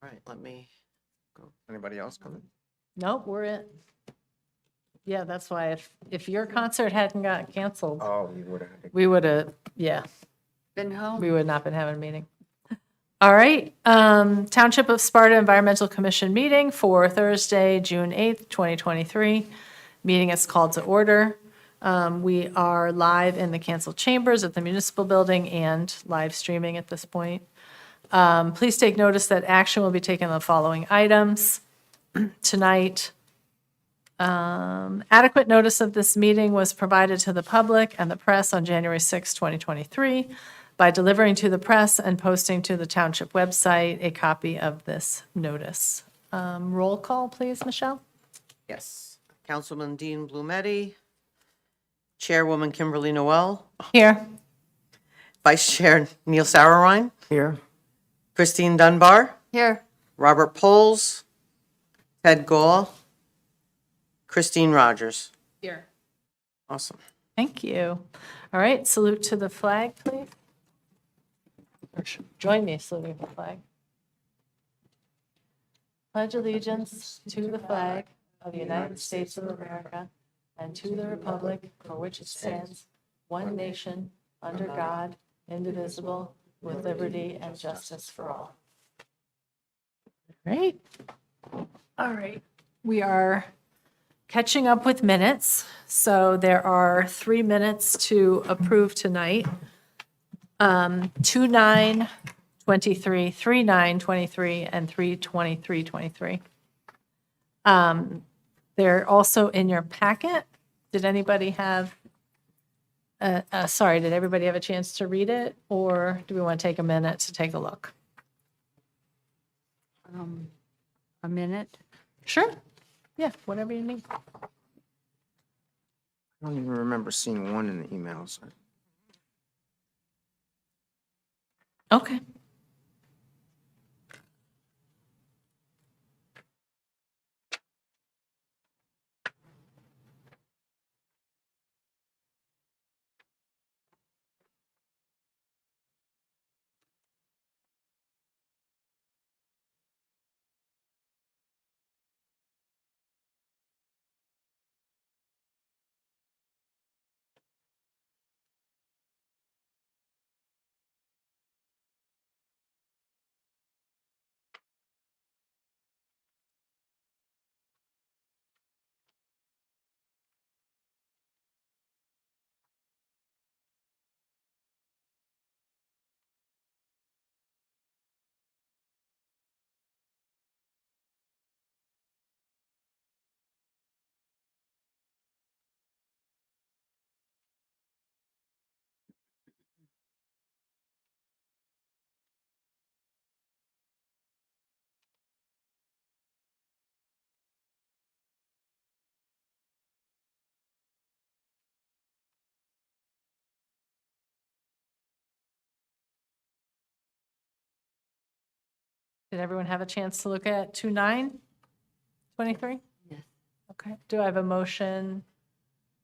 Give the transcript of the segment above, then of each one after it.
All right, let me go. Anybody else coming? Nope, we're it. Yeah, that's why if your concert hadn't got canceled, Oh, we would have. we would have, yeah, Been home. we would not been having a meeting. All right, Township of Sparta Environmental Commission meeting for Thursday, June 8th, 2023. Meeting is called to order. We are live in the council chambers at the municipal building and live streaming at this point. Please take notice that action will be taken on the following items tonight. Adequate notice of this meeting was provided to the public and the press on January 6, 2023, by delivering to the press and posting to the township website a copy of this notice. Roll call, please, Michelle? Yes. Councilman Dean Blumetti, Chairwoman Kimberly Noel, Here. Vice Chair Neil Sauerwein, Here. Christine Dunbar, Here. Robert Poles, Ted Gall, Christine Rogers. Here. Awesome. Thank you. All right, salute to the flag, please. Or join me saluting the flag. Pledge allegiance to the flag of the United States of America and to the republic for which it stands, one nation, under God, indivisible, with liberty and justice for all. Great. All right. We are catching up with minutes. So there are 3 minutes to approve tonight. 2/9/23, 3/9/23, and 3/23/23. They're also in your packet. Did anybody have, did everybody have a chance to read it? Or do we want to take a minute to take a look? A minute. Sure. Yeah, whatever you need. I don't even remember seeing one in the emails. Okay. Did everyone have a chance to look at 2/9/23? Yes. Okay. Do I have a motion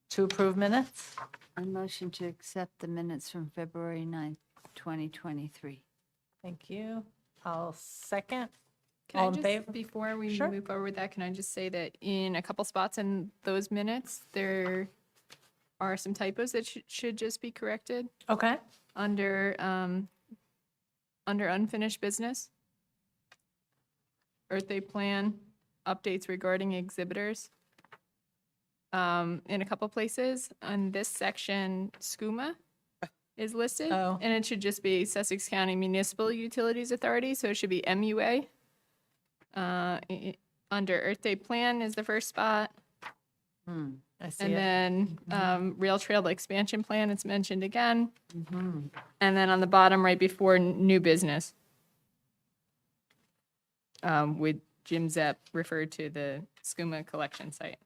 to approve minutes? A motion to accept the minutes from February 9th, 2023. Thank you. I'll second. Can All I in just, favor? before we Sure. move forward with that, can I just say that in a couple spots in those minutes, there are some typos that should just be corrected Okay. under unfinished business. Earth Day plan updates regarding exhibitors. In a couple places, on this section, SCUMA is listed. Oh. And it should just be Sussex County Municipal Utilities Authority, so it should be MUA. Under Earth Day plan is the first spot. I see And it. then Rail Trail Expansion Plan, it's mentioned again. And then on the bottom, right before new business, with Jim Zepp referred to the SCUMA collection site.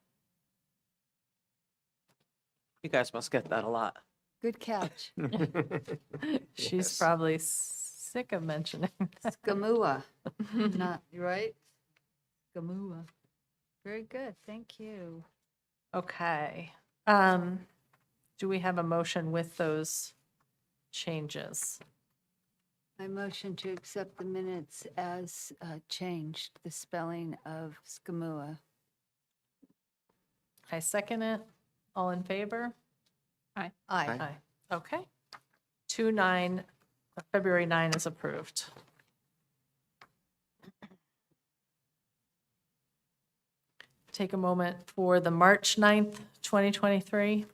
You guys must get that a lot. Good catch. She's Yes. probably sick of mentioning. Skamua. Not, right? Skamua. Very good. Thank you. Okay. Do we have a motion with those changes? I motion to accept the minutes as changed, the spelling of Skamua. I second it. All in favor? Aye. Aye. Aye. Okay. 2/9, February 9 is approved. Take a moment for the March 9th, 2023.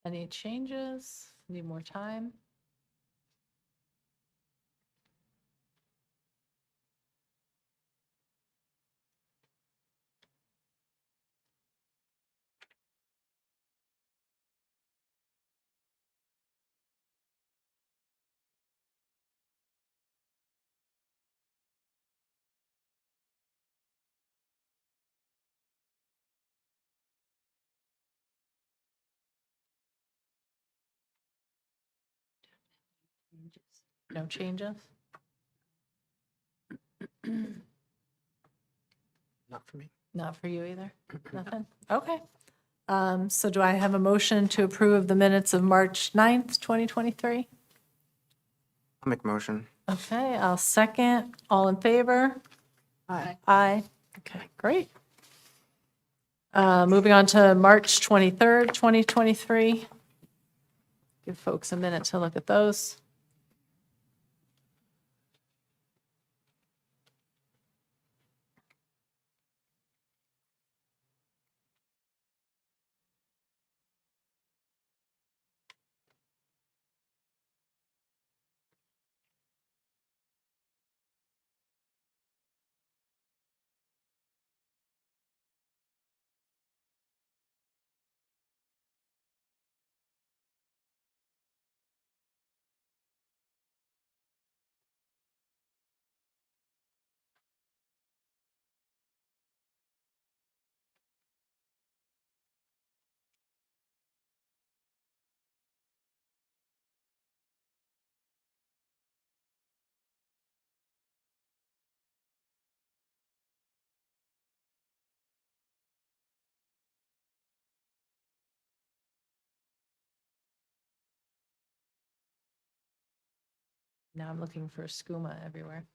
Any changes? Need more time? No changes? Not for me. Not for you either? Nothing? Okay. So do I have a motion to approve the minutes of March 9th, 2023? I'll make a motion. Okay, I'll second. All in favor? Aye. Aye. Okay, great. Moving on to March 23rd, 2023. Give folks a minute to look at those. Now I'm looking for skooma everywhere.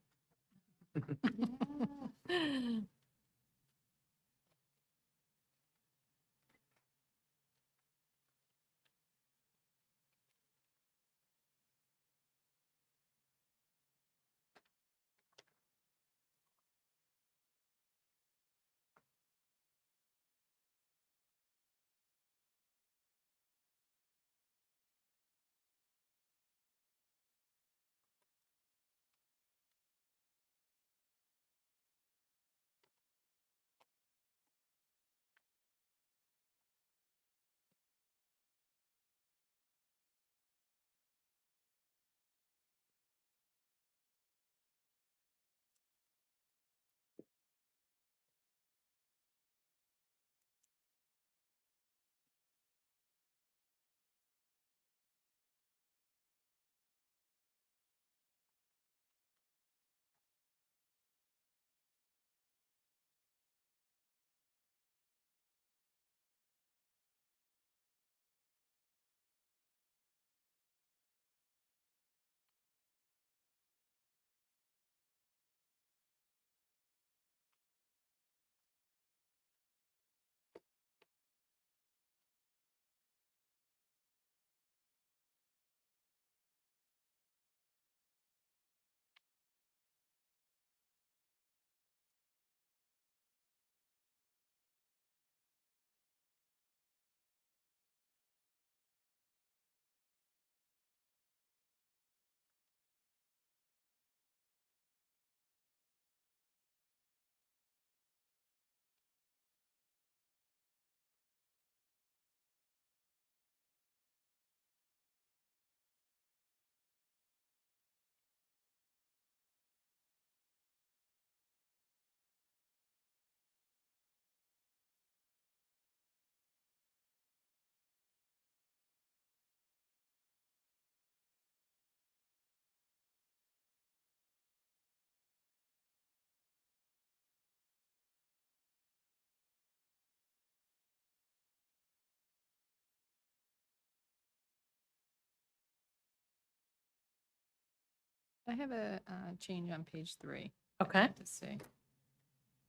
I have a change on page 3. Okay, To see.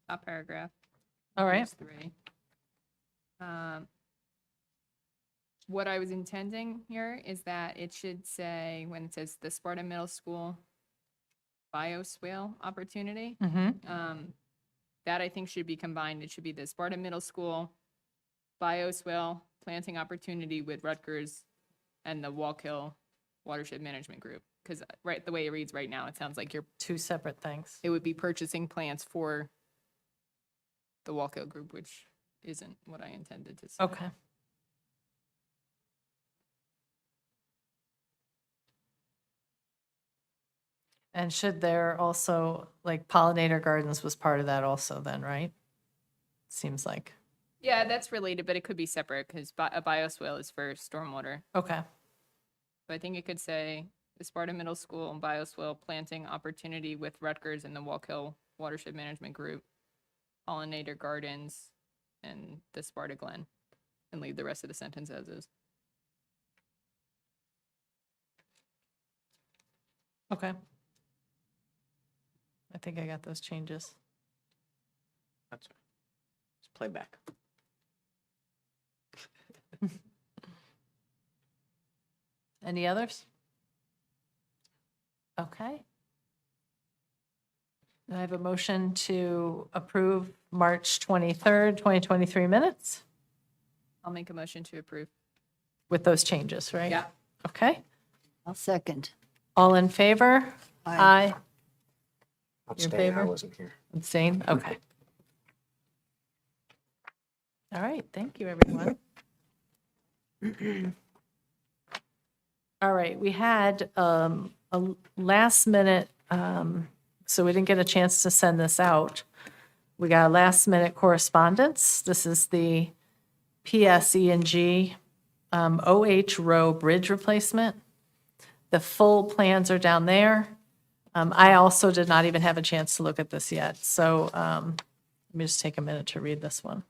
Top paragraph. all right. Page 3. What I was intending here is that it should say, when it says the Sparta Middle School bioswale opportunity, Mm-hmm. that I think should be combined. It should be the Sparta Middle School bioswale planting opportunity with Rutgers and the Wallkill Watershed Management Group. Because right, the way it reads right now, it sounds like Two separate things. it would be purchasing plants for the Wallkill Group, which isn't what I intended to say. Okay. And should there also, like pollinator gardens was part of that also then, right? Seems like, Yeah, that's related, but it could be separate because a bioswale is for stormwater. okay, But I think it could say the Sparta Middle School and bioswale planting opportunity with Rutgers and the Wallkill Watershed Management Group, pollinator gardens, and the Sparta Glen, and leave the rest of the sentence as is. okay. I think I got those changes. That's right. Let's play back. Any others? Okay. Do I have a motion to approve March 23rd, 2023 minutes I'll make a motion to approve. with those changes, right? Yeah. Okay. I'll second. All in favor? Aye. Abstain, I favor? wasn't here. Abstain? Okay. All right, thank you, everyone. All right, we had a last minute, so we didn't get a chance to send this out. We got a last minute correspondence. This is the PSE&G OH Row Bridge replacement. The full plans are down there. I also did not even have a chance to look at this yet, so let me just take a minute to read this one.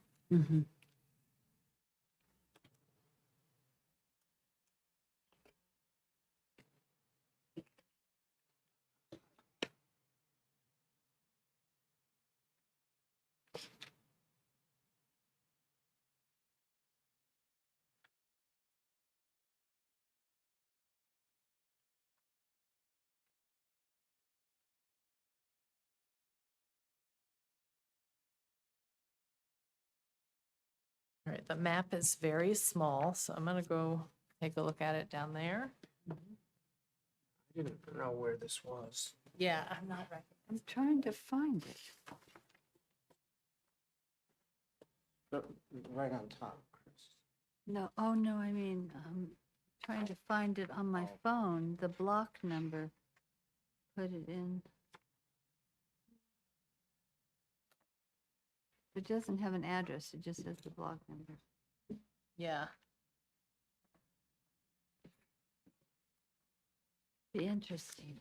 right, the map is very small, so I'm gonna go take a look at it down there. I didn't know where this was. Yeah, I'm not I'm trying to find it. Right on top, Chris. No, oh, no, I mean, I'm trying to find it on my Oh. phone, the block number. Put it in. It doesn't have an address, it just has the block number. Yeah, Be interesting.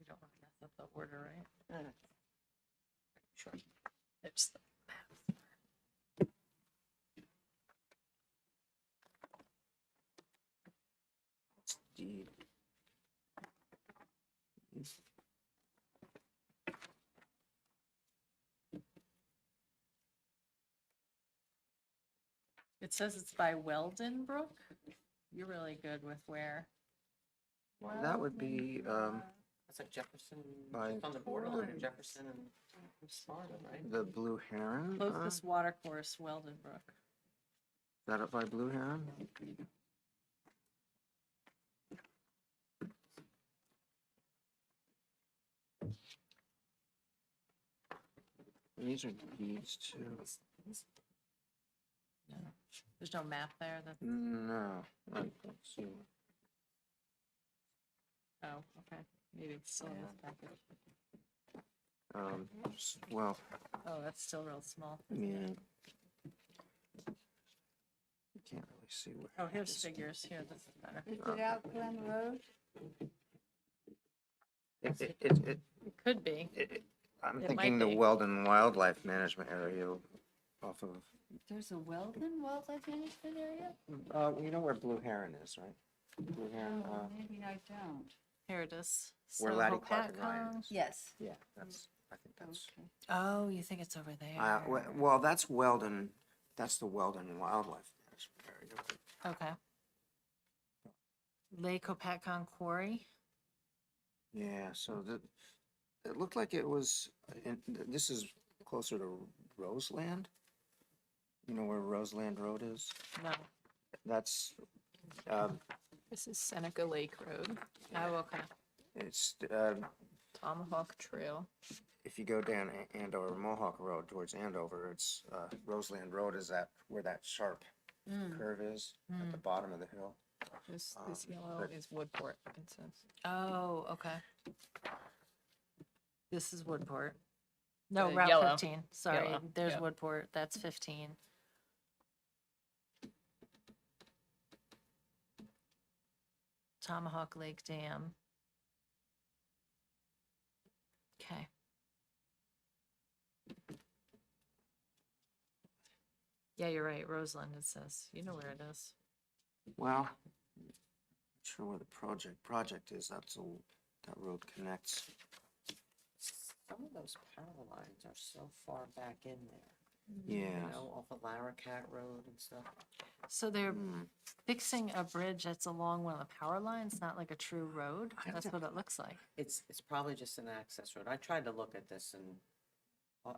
we don't want to mess up the order, right? Sure. There's the Deed. It says it's by Weldon Brook. You're really good with where. That would be, That's like Jefferson, By- just on the borderline of Jefferson and Sparta, right? the Blue Heron. Closest water course, Weldon Brook. Is that up by Blue Heron? These are deeds too. No, there's no map there. That. No, I don't see. Oh, okay. Maybe it's still in this package. Well, Oh, that's still real small. yeah. You can't really see where. Oh, here's this- figures. Here, this is better. Is it out Glen Road? It could be. I'm It might thinking the be. Weldon Wildlife Management Area off of, There's a Weldon Wildlife Management Area? you know where Blue Heron is, right? Blue Heron, Oh, maybe I don't. Here it is. Where So Laddie Clark and Ryan Hopatcong. is. Yes. Yeah, I think that's, Okay. Oh, you think it's over there? well, that's Weldon, that's the Weldon Wildlife Management Area. Okay. Lake Hopatcong Quarry. Yeah, so it looked like it was, this is closer to Roseland. You know where Roseland Road is? No. That's, This is Seneca Lake Road, Oh, okay. it's, Tomahawk Trail. if you go down Andover Mohawk Road towards Andover, it's, Roseland Road is where that sharp curve is, at the bottom of the hill. This Um, yellow but- is Woodport, it says. Oh, okay. This is Woodport. No, The Route yellow. 15. Sorry, Yellow, there's yeah. Woodport. That's 15. Tomahawk Lake Dam. Okay. Yeah, you're right. Roseland, it says. You know where it is. Well, not sure where the project is, that road connects. Some of those power lines are so far back in there, Yeah. you know, off of Laracat Road and stuff. So they're Hmm. fixing a bridge that's along one of the power lines, not like a true road. I That's don't- what it looks like. It's probably just an access road. I tried to look at this and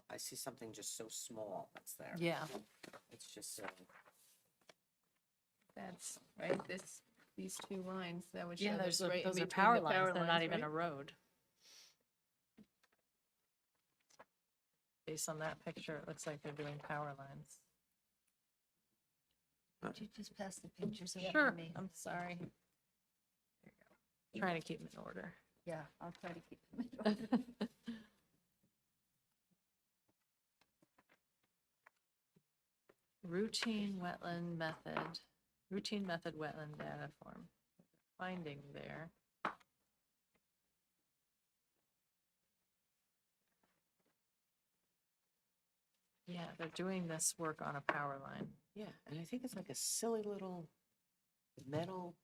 I see something just so small that's there. Yeah. It's just, That's, right, these two lines, that would show Yeah, this those right in are between power the power lines. They're not lines, even right? a road. Based on that picture, it looks like they're doing power lines. Could you just pass the pictures over Sure, to me? I'm sorry. There you go. Trying to keep them in order. Yeah, I'll try to keep them in order. Routine wetland wetland data form. Finding there. Yeah, they're doing this work on a power line. yeah, and I think it's like a silly little metal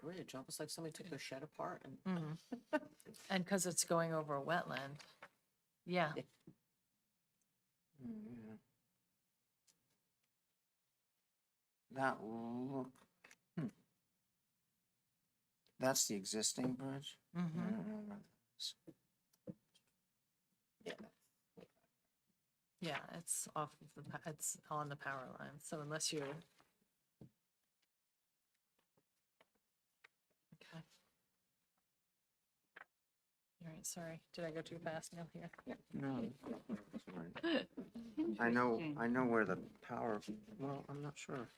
bridge, almost like somebody took their shed apart and And because it's going over a wetland. Yeah, Yeah. That look, that's the existing bridge? I mhm. don't know where that is. yeah. Yeah, it's off of the, it's on the power line, so unless you're. Okay. All right, sorry, did I go too fast, Neil, here? No, that's all right. I know where the power, well, I'm not sure.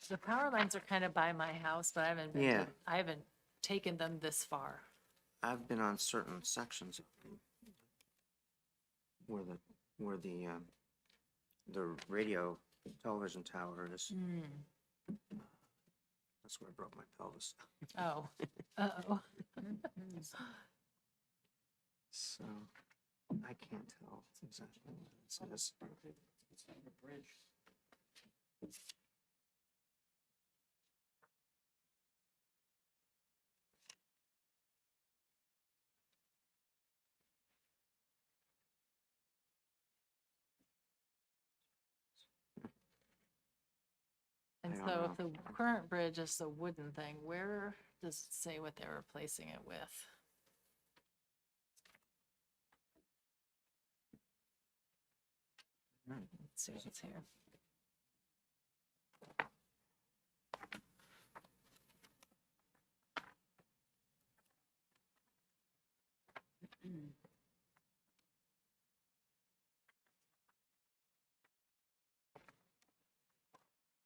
The power lines are kind of by my house, but I haven't been, Yeah. I haven't taken them this far. I've been on certain sections of them where the radio television tower is. That's where I broke my pelvis. Oh, uh-oh. So I can't tell exactly what it says. It's not a bridge. And I don't so if know. the current bridge is the wooden thing, where does it say what they're replacing it with? Let's see what's here.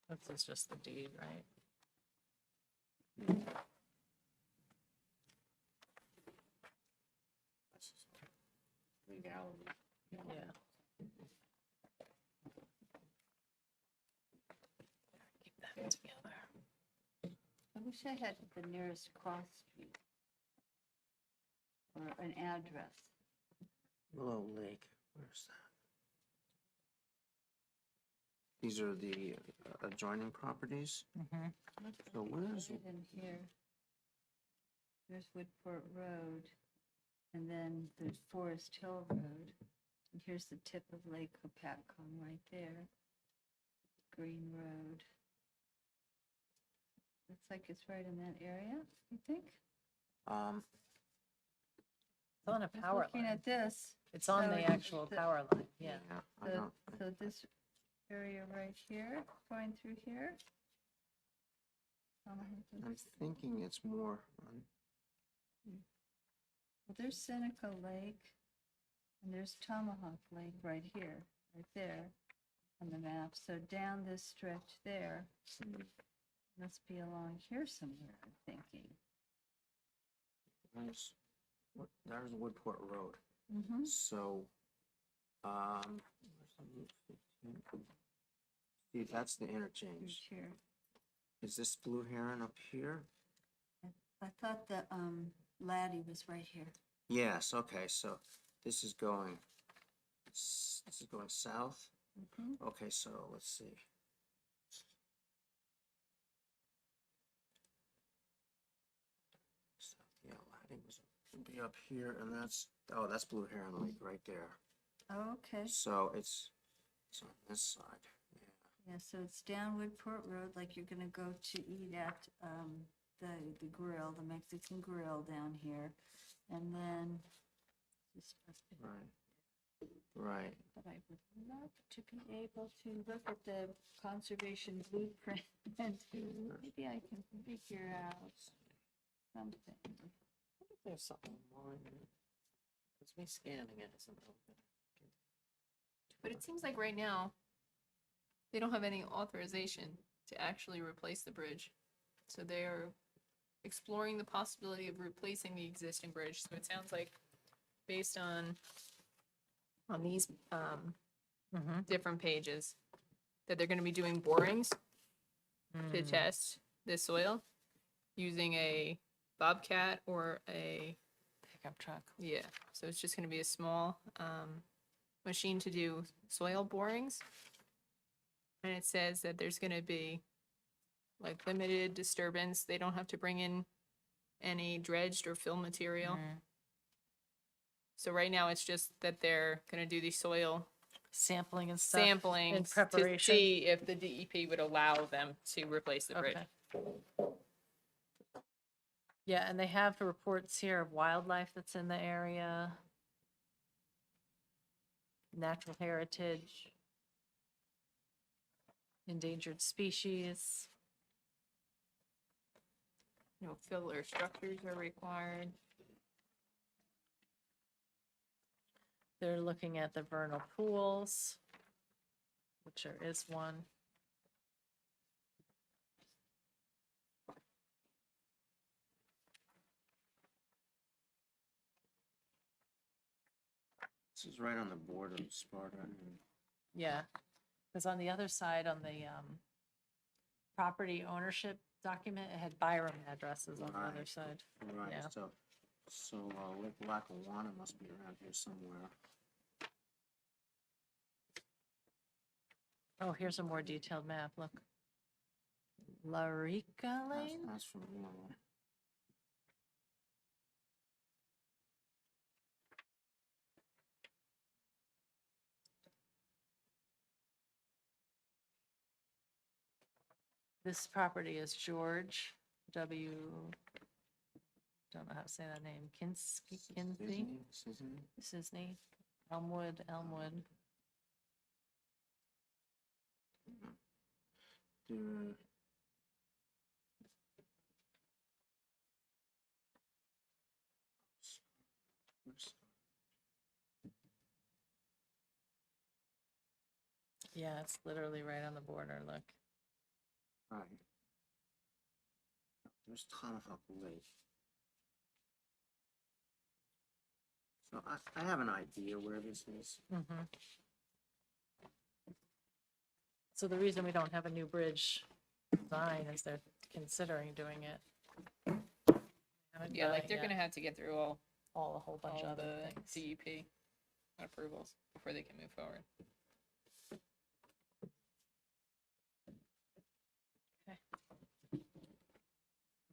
This is just the deed, right? Legality. Yeah. Keep that together. I wish I had the nearest cross street or an address. Willow Lake, where's that? These are the adjoining properties. Mhm. So where's, Right in here. There's Woodport Road, and then there's Forest Hill Road. And here's the tip of Lake Hopatcong right there. Green Road. Looks like it's right in that area, you think? It's on a Just power looking line. at this. It's on so the it's actual the- power line, yeah. I So, don't, so this area right here, going through here. I'm thinking it's more on, Well, there's Seneca Lake, and there's Tomahawk Lake right here, right there on the map. So down this stretch there, must be along here somewhere, I'm thinking. there's Woodport Road. Mm-hmm. So, where's the Route 15? See, that's the interchange. Here. Is this Blue Heron up here? I thought the, Laddie was right here. Yes, okay, so this is going, south? Mm-hmm. Okay, so let's see. So, yeah, Laddie was, would be up here, and that's, oh, that's Blue Heron Lake right there. Oh, okay. So it's on this side, yeah. Yeah, so it's down Woodport Road, like you're gonna go to eat at, the grill, the Mexican grill down here. And then, just, Right. Right. but I would love to be able to look at the conservation blueprint and maybe I can figure out something. I wonder if there's something online. Because me scanning it isn't open. But it seems like right now, they don't have any authorization to actually replace the bridge. So they are exploring the possibility of replacing the existing bridge. So it sounds like based on these different pages, that they're gonna be doing borings to test the soil using a Bobcat or a, Pickup truck. yeah, so it's just gonna be a small machine to do soil borings. And it says that there's gonna be like limited disturbance. They don't have to bring in any dredged or fill material. Mm. So right now it's just that they're gonna do the soil Sampling and stuff. sampling in to preparation. see if the DEP would allow them to replace the bridge. Okay. Yeah, and they have the reports here of wildlife that's in the area. natural heritage, endangered species. No filler structures are required. They're looking at the vernal pools, which there is one. This is right on the border of Sparta. Yeah, because on the other side, on the property ownership document, it had Byram addresses on the other Right. side. Right, Yeah. so Lake Lackawanna must be around here somewhere. Oh, here's a more detailed map, look. Larica That's, Lane? that's from, you know, This property is George W. Don't know how to say that name. Kinsey, Sisney, Elmwood. There- where's- Yeah, it's literally right on the border, look. Right. There's Tomahawk Lake. So I have an idea where this is. So the reason we don't have a new bridge design is they're considering doing it. Haven't Yeah, done like it they're yet. gonna have to get through all A whole bunch of all other the things. CEP approvals before they can move forward.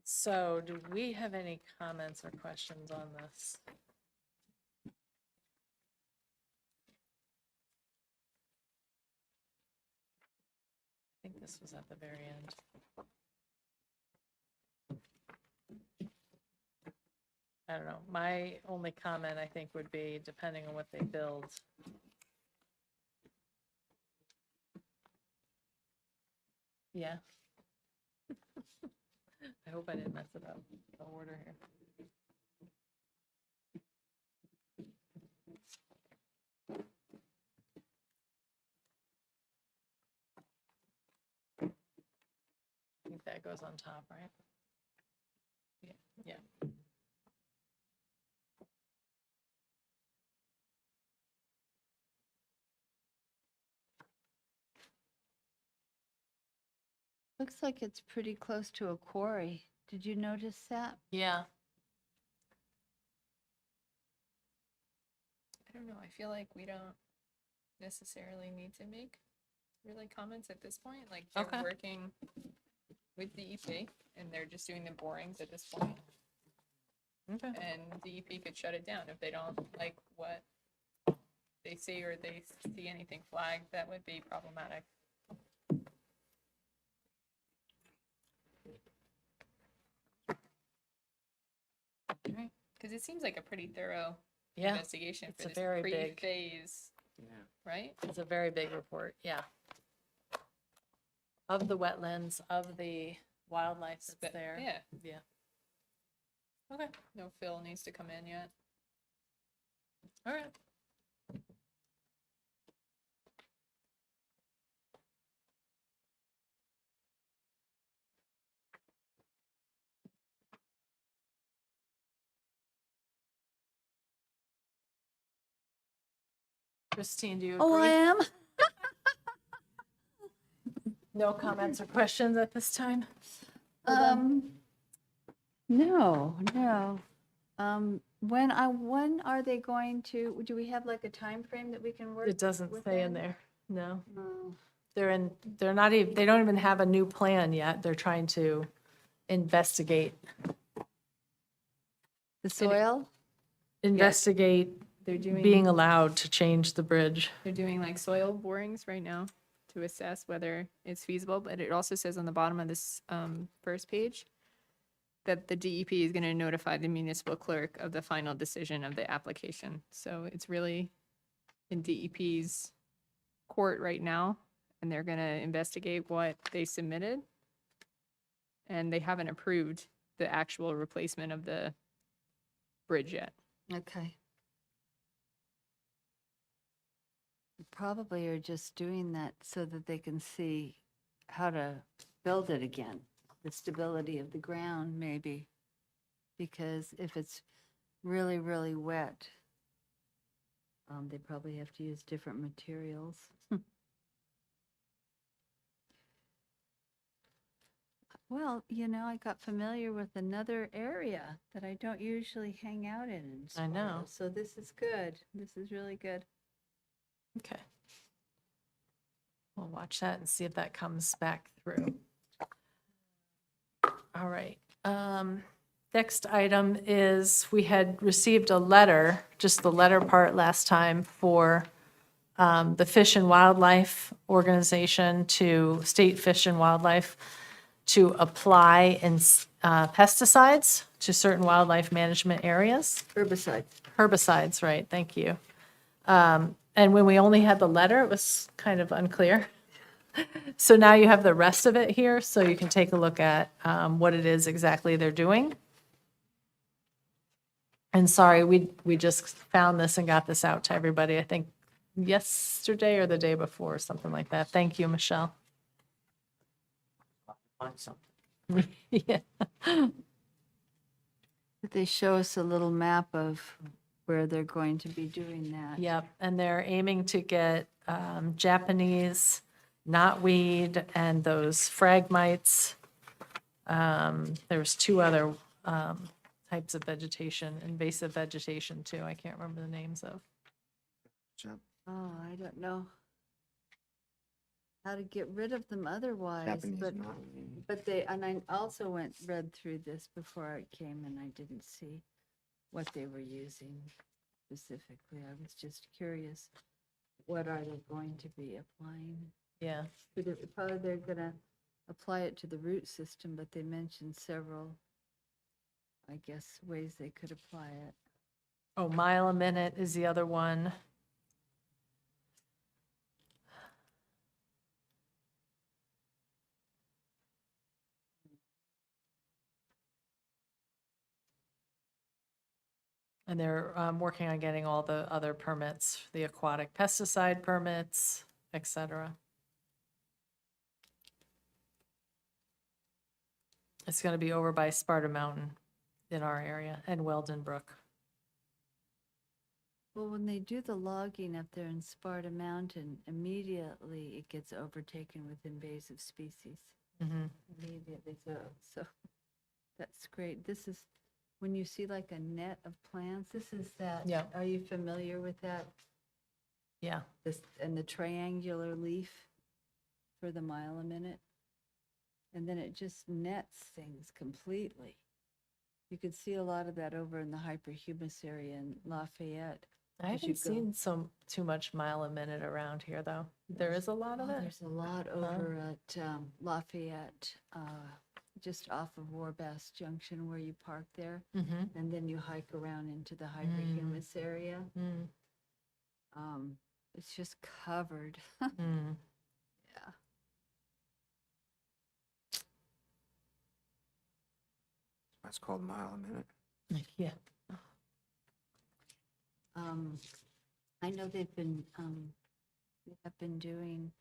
So do we have any comments or questions on this? I think this was at the very end. I don't know. My only comment, I think, would be depending on what they build. Yeah. I hope I didn't mess it up, the order here. I think that goes on top, right? Yeah. Looks like it's pretty close to a quarry. Did you notice that? Yeah. I don't know, I feel like we don't necessarily need to make really comments at this point, like Okay. they're working with DEP and they're just doing the borings at this point, Okay. and DEP could shut it down if they don't like what they see or they see anything flagged that would be problematic. Okay. Because it seems like a pretty thorough Yeah, investigation it's for a this very big- pre-phase, Yeah. right? it's a very big report, yeah. Of the wetlands, of the wildlife that's But, there. yeah, Yeah. Okay, no fill needs to come in yet. all right. Christine, do you Oh, I agree? am. No comments or questions at this time? No. When are they going to, do we have like a time frame that we can work? It doesn't say in within? there, no. No. They're not even, they don't even have a new plan yet. They're trying to investigate The soil? They're doing. being allowed to change the bridge. They're doing like soil borings right now to assess whether it's feasible, but it also says on the bottom of this first page that the DEP is going to notify the municipal clerk of the final decision of the application. So it's really in DEP's court right now, and they're gonna investigate what they submitted. And they haven't approved the actual replacement of the bridge yet. Okay. They probably are just doing that so that they can see how to build it again, the stability of the ground maybe. Because if it's really, really wet, they probably have to use different materials. Well, I got familiar with another area that I don't usually hang out in I know. Sparta, so this is good. This is really good. Okay. We'll watch that and see if that comes back through. All right. Next item is we had received a letter, just the letter part last time for the Fish and Wildlife Organization to State Fish and Wildlife to apply in pesticides to certain wildlife management areas. Herbicide. Herbicides, right, thank you. And when we only had the letter, it was kind of unclear. So now you have the rest of it here, so you can take a look at what it is exactly they're doing. And sorry, we just found this and got this out to everybody, I think yesterday or the day before, something like that. Thank you, Michelle. Find something. Yeah. They show us a little map of where they're going to be doing that. Yep, and they're aiming to get Japanese knotweed and those phragmites. There's two other types of vegetation, invasive vegetation too. I can't remember the names of. Jap- Oh, I don't know how to get rid of them otherwise, Japanese but knotweed. and I also read through this before I came and I didn't see what they were using specifically. I was just curious, what are they going to be applying? Yeah, But probably they're gonna apply it to the root system, but they mentioned several, I guess, ways they could apply it. oh, mile a minute is the other one. And they're working on getting all the other permits, the aquatic pesticide permits, et cetera. It's going to be over by Sparta Mountain in our area and Weldon Brook. Well, when they do the logging up there in Sparta Mountain, immediately it gets overtaken with invasive species. Mhm. Immediately, so that's great. This is, when you see like a net of plants, this is that. Yeah. Are you familiar with that? Yeah, This, and the triangular leaf for the mile a minute? And then it just nets things completely. You could see a lot of that over in the hyperhumus area in Lafayette. I As you haven't go. seen too much mile a minute around here, though. There is a lot of Oh, it. there's a lot over at Lafayette, just off of Warbass Junction where you park there. Mhm. And then you hike around into the hyperhumus area. Mm, It's just covered. mm. Yeah. That's called mile a minute. Yeah. I know they have been doing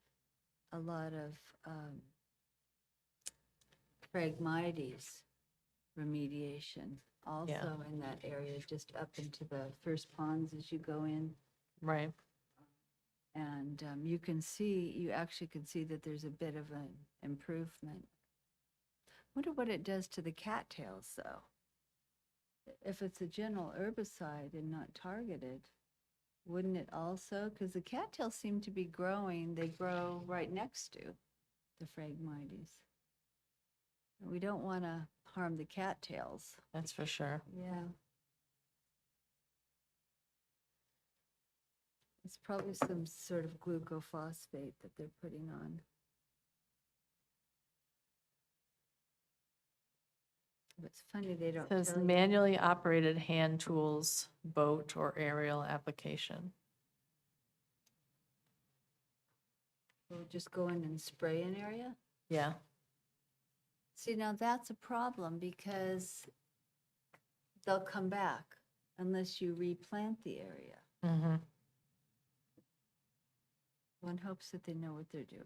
a lot of Phragmites remediation also in that area, just up into the first ponds as you go in. Right. And you actually can see that there's a bit of an improvement. Wonder what it does to the cattails, though. If it's a general herbicide and not targeted, wouldn't it also? Because the cattails seem to be growing, they grow right next to the Phragmites. We don't want to harm the cattails. That's for sure. Yeah. It's probably some sort of glucophosphate that they're putting on. It's funny they don't Says tell you. manually operated hand tools, boat or aerial application. we'll just go in and spray an area? Yeah. See, now that's a problem because they'll come back unless you replant the area. Mm-hmm. One hopes that they know what they're doing.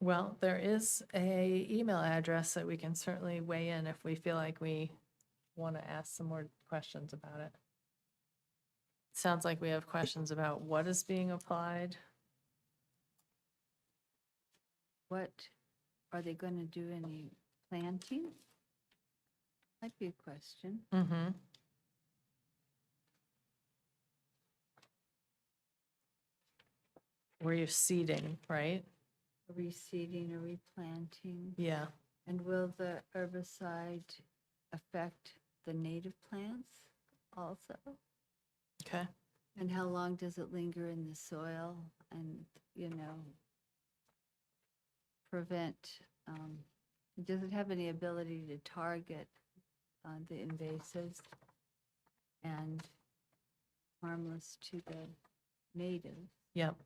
Well, there is a email address that we can certainly weigh in if we feel like we want to ask some more questions about it. Sounds like we have questions about what is being applied. What, are they going to do any planting? Might be a question. Mm-hmm. Where you're seeding, right? Reseeding or replanting? Yeah. And will the herbicide affect the native plants also? Okay. And how long does it linger in the soil and, prevent, does it have any ability to target the invasives and harmless to the native? Yep.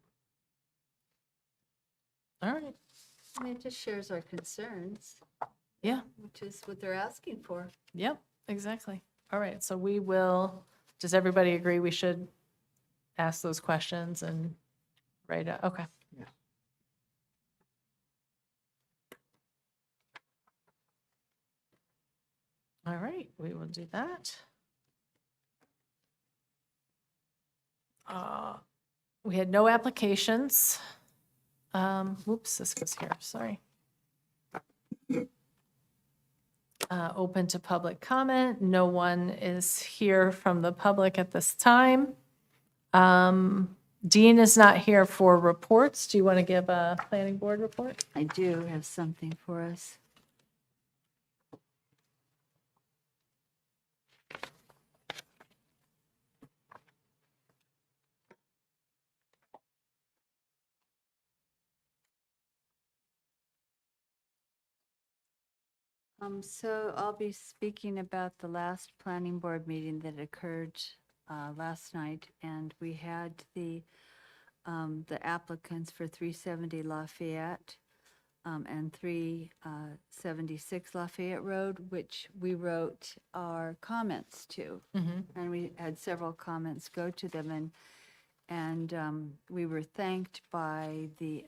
All right. I mean, it just shares our concerns, Yeah. which is what they're asking for. Yep. Exactly. All right. So we will, does everybody agree we should ask those questions and write it? Okay. Yeah. All right. We will do that. We had no applications. Whoops, this goes here, sorry. Open to public comment. No one is here from the public at this time. Dean is not here for reports. Do you want to give a planning board report? I do have something for us. So I'll be speaking about the last planning board meeting that occurred last night, and we had the applicants for 370 Lafayette and 376 Lafayette Road, which we wrote our comments to. And we had several comments go to them, and we were thanked by the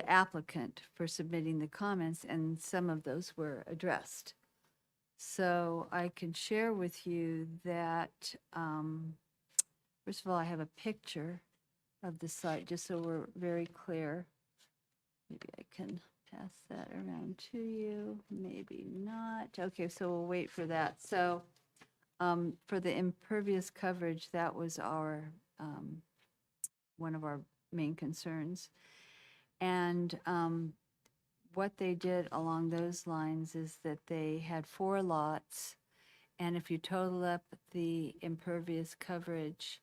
applicant for submitting the comments, and some of those were addressed. So I can share with you that, first of all, I have a picture of the site, just so we're very clear. Maybe I can pass that around to you, maybe not. Okay, so we'll wait for that. So for the impervious coverage, that was our, one of our main concerns. And what they did along those lines is that they had 4 lots, and if you total up the impervious coverage,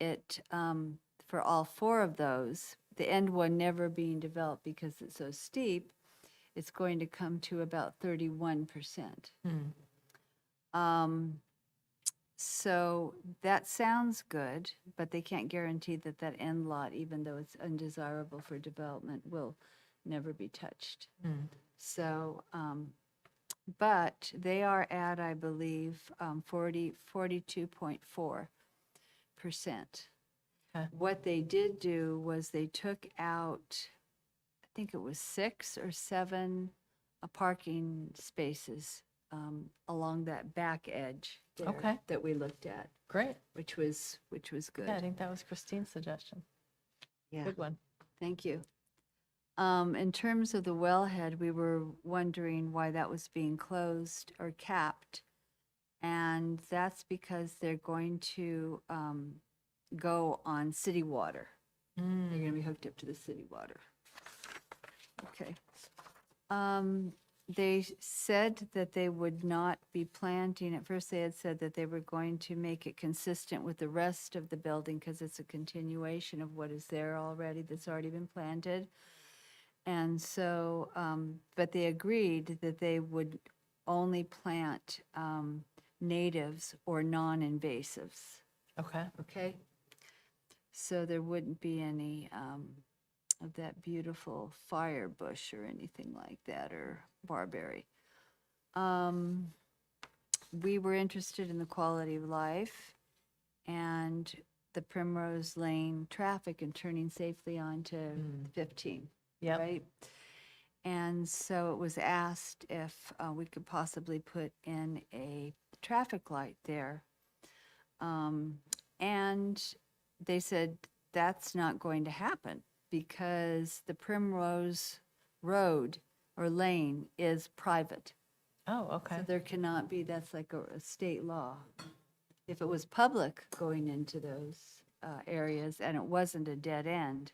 it, for all 4 of those, the end one never being developed because it's so steep, it's going to come to about 31%. So that sounds good, but they can't guarantee that that end lot, even though it's undesirable for development, will never be touched. So, but they are at, I believe, 42.4%. Okay. What they did do was they took out, I think it was 6 or 7 parking spaces along that back edge there Okay. that we looked at, Great. which was good. Yeah, I think that was Christine's suggestion. Yeah, Good one. thank you. In terms of the wellhead, we were wondering why that was being closed or capped. And that's because they're going to go on city water. They're going to be hooked up to the city water. Okay. They said that they would not be planting. At first, they had said that they were going to make it consistent with the rest of the building because it's a continuation of what is there already, that's already been planted. And so, but they agreed that they would only plant natives or non-invasives, Okay. okay? So there wouldn't be any of that beautiful fire bush or anything like that, or barberry. We were interested in the quality of life and the Primrose Lane traffic and turning safely onto 15, Yep. right? And so it was asked if we could possibly put in a traffic light there. And they said that's not going to happen because the Primrose Road or lane is private. Oh, okay. So there cannot be, that's like a state law. If it was public going into those areas and it wasn't a dead end,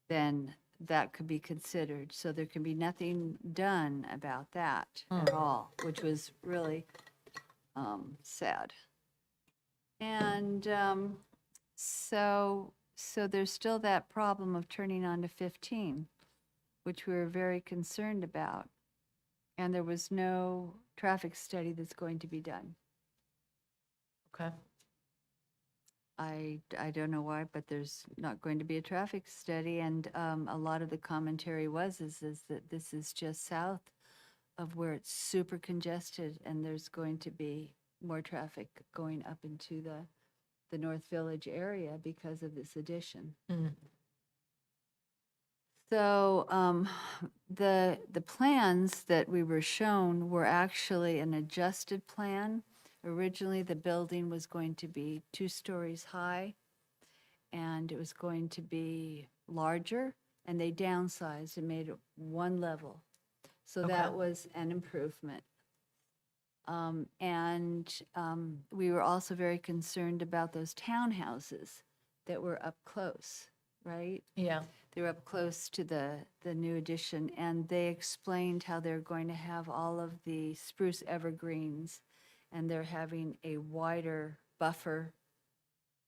then that could be considered. So there can be nothing done about that at all, which was really sad. And so there's still that problem of turning on to 15, which we were very concerned about. And there was no traffic study that's going to be done. Okay. I don't know why, but there's not going to be a traffic study, and a lot of the commentary is that this is just south of where it's super congested, and there's going to be more traffic going up into the North Village area because of this addition. Mm. So the plans that we were shown were actually an adjusted plan. Originally, the building was going to be 2 stories high, and it was going to be larger, and they downsized and made it 1 level. So that Okay. was an improvement. We were also very concerned about those townhouses that were up close, right? Yeah. They were up close to the new addition, and they explained how they're going to have all of the spruce evergreens, and they're having a wider buffer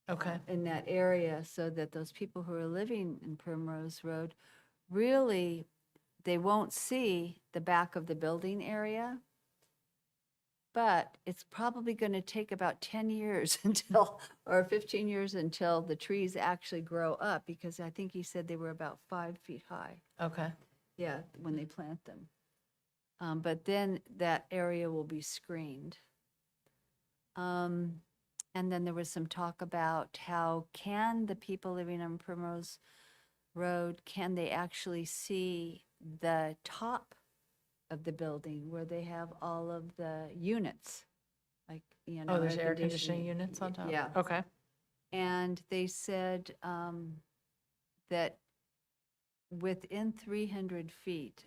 Okay. in that area so that those people who are living in Primrose Road, really, they won't see the back of the building area. But it's probably going to take about 10 years or 15 years until the trees actually grow up, because I think he said they were about 5 feet high. Okay. Yeah, when they plant them. But then that area will be screened. And then there was some talk about how can the people living on Primrose Road, can they actually see the top of the building where they have all of the units? Like, you know. Oh, there's air conditioning units on top? Yeah. Okay. And they said that within 300 feet,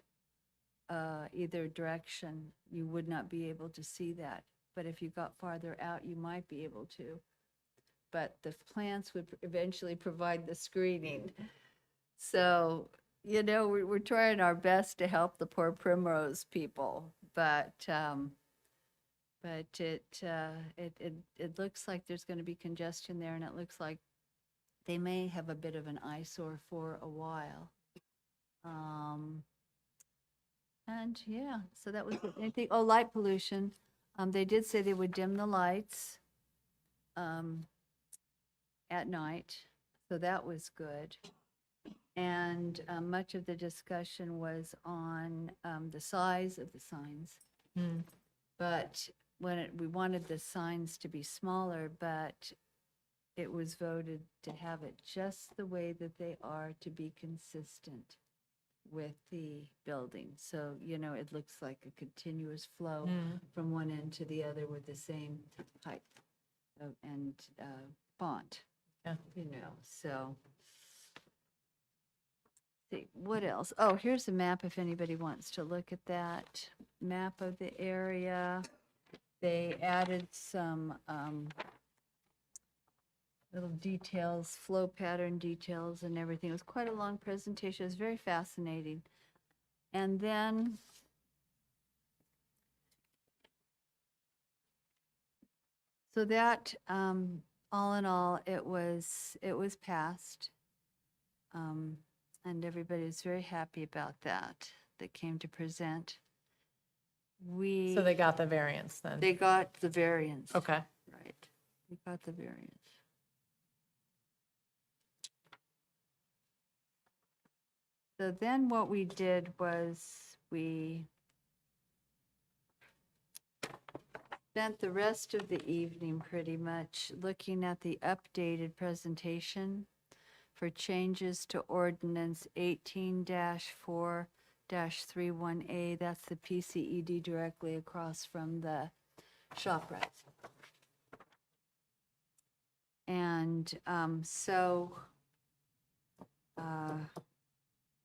either direction, you would not be able to see that. But if you got farther out, you might be able to. But the plants would eventually provide the screening. So, you know, we're trying our best to help the poor Primrose people, but it looks like there's going to be congestion there, and it looks like they may have a bit of an eyesore for a while. And yeah, so that was it. Anything. Oh, light pollution. They did say they would dim the lights at night, so that was good. And much of the discussion was on the size of the signs. Mm. But we wanted the signs to be smaller, but it was voted to have it just the way that they are, to be consistent with the building. So, you know, it looks like a continuous flow from one end to the other with the same height and font. Yeah. You know, so. See, what else? Oh, here's a map if anybody wants to look at that map of the area. They added some little details, flow pattern details and everything. It was quite a long presentation. It was very fascinating. And then so that all in all, it was passed. And everybody was very happy about that came to present. we. So they got the variance then? They got the variance. Okay. Right. They got the variance. So then what we did was we spent the rest of the evening pretty much looking at the updated presentation for changes to ordinance 18-4-31A. That's the PCED directly across from the ShopRite. And so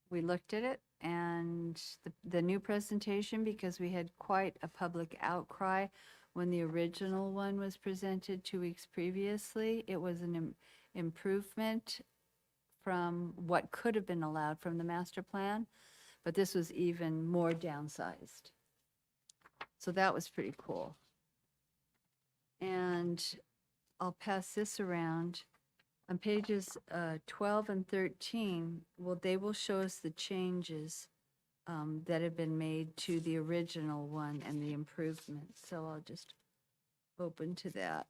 we looked at it, and the new presentation, because we had quite a public outcry when the original one was presented 2 weeks previously. It was an improvement from what could have been allowed from the master plan, but this was even more downsized. So that was pretty cool. And I'll pass this around. On pages 12 and 13, well, they will show us the changes that have been made to the original one and the improvements. So I'll just open to that.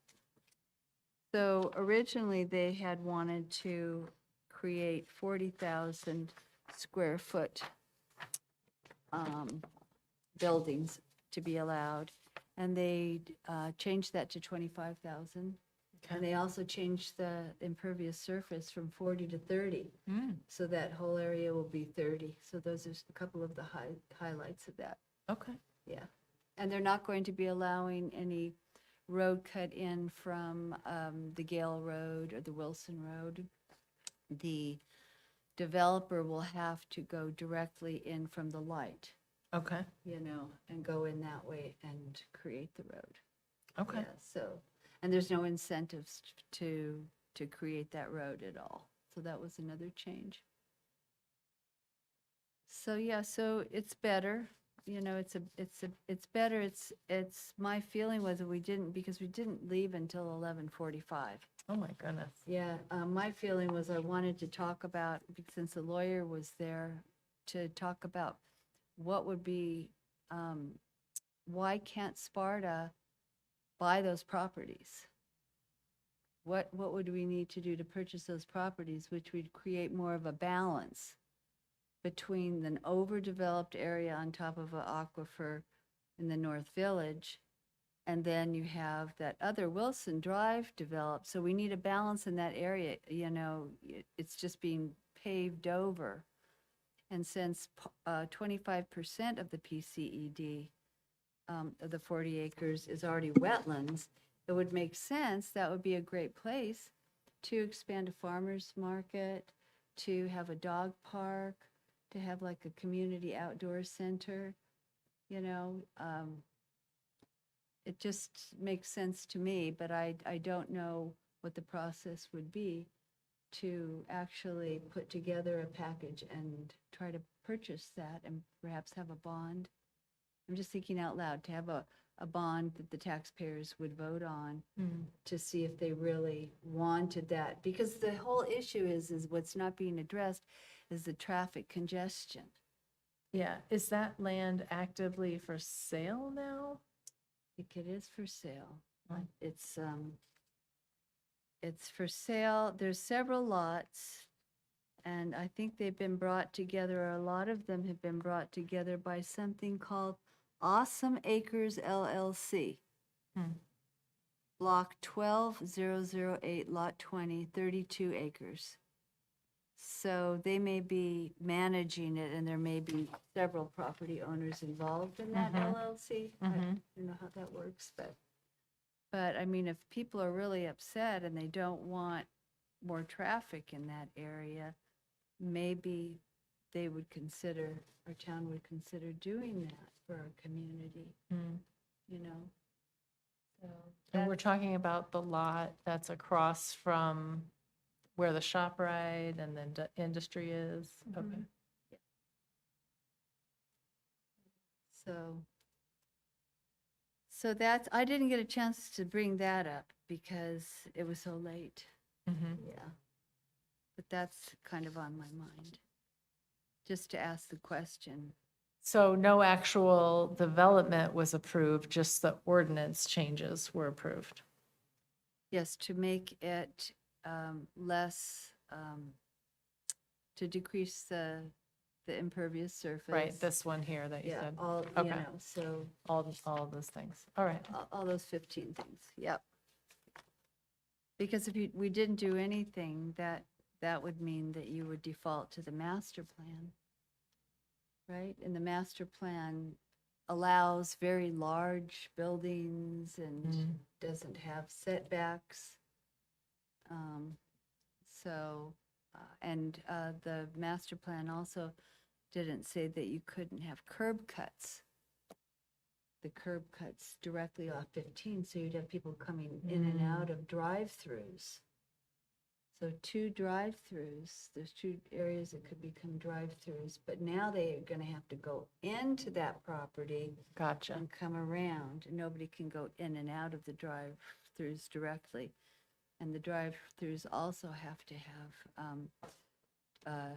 So originally, they had wanted to create 40,000 square foot buildings to be allowed, and they changed that to 25,000. And they also changed the impervious surface from 40 to 30. So that whole area will be 30. So those are a couple of the highlights of that. Okay. Yeah. And they're not going to be allowing any road cut in from the Gale Road or the Wilson Road. The developer will have to go directly in from the light, Okay. and go in that way and create the road. Okay. Yeah, so, and there's no incentives to create that road at all. So that was another change. So, yeah, so it's better, it's better. It's, my feeling was that because we didn't leave until 11:45. Oh, my goodness. Yeah, my feeling was I wanted to talk about, since the lawyer was there, to talk about what would be, why can't Sparta buy those properties? What would we need to do to purchase those properties, which would create more of a balance between an overdeveloped area on top of an aquifer in the North Village, and then you have that other Wilson Drive developed. So we need a balance in that area. It's just being paved over. And since 25% of the PCED, of the 40 acres, is already wetlands, it would make sense, that would be a great place to expand a farmer's market, to have a dog park, to have like a community outdoor center. It just makes sense to me, but I don't know what the process would be to actually put together a package and try to purchase that and perhaps have a bond. I'm just thinking out loud, to have a bond that the taxpayers would vote on to see if they really wanted that. Because the whole issue is what's not being addressed is the traffic congestion. Yeah. Is that land actively for sale now? I think it is for sale. Oh. It's for sale. There's several lots, and I think they've been brought together, or a lot of them have been brought together by something called Awesome Acres LLC. Block 12008, lot 20, 32 acres. So they may be managing it, and there may be several property owners involved in that LLC. I don't know how that works, but I mean, if people are really upset and they don't want more traffic in that area, maybe they would consider, our town would consider doing that for our community, So And we're talking about the lot that's across from where the ShopRite and then industry is? Okay. So that's, I didn't get a chance to bring that up because it was so late. Yeah. But that's kind of on my mind. Just to ask the question. So no actual development was approved, just the ordinance changes were approved. Yes, to make it less, to decrease the impervious surface. Right, this one here that you Yeah, said, all, you Okay. know, so all of those things. All right, all those 15 things, yep. Because if we didn't do anything, that would mean that you would default to the master plan. Right? And the master plan allows very large buildings and doesn't have setbacks. So, the master plan also didn't say that you couldn't have curb cuts. The curb cuts directly off 15, so you'd have people coming in and out of drive-throughs. So 2 drive-throughs, there's 2 areas that could become drive-throughs, but now they are gonna have to go into that property gotcha. and come around, and nobody can go in and out of the drive-throughs directly. And the drive-throughs also have to have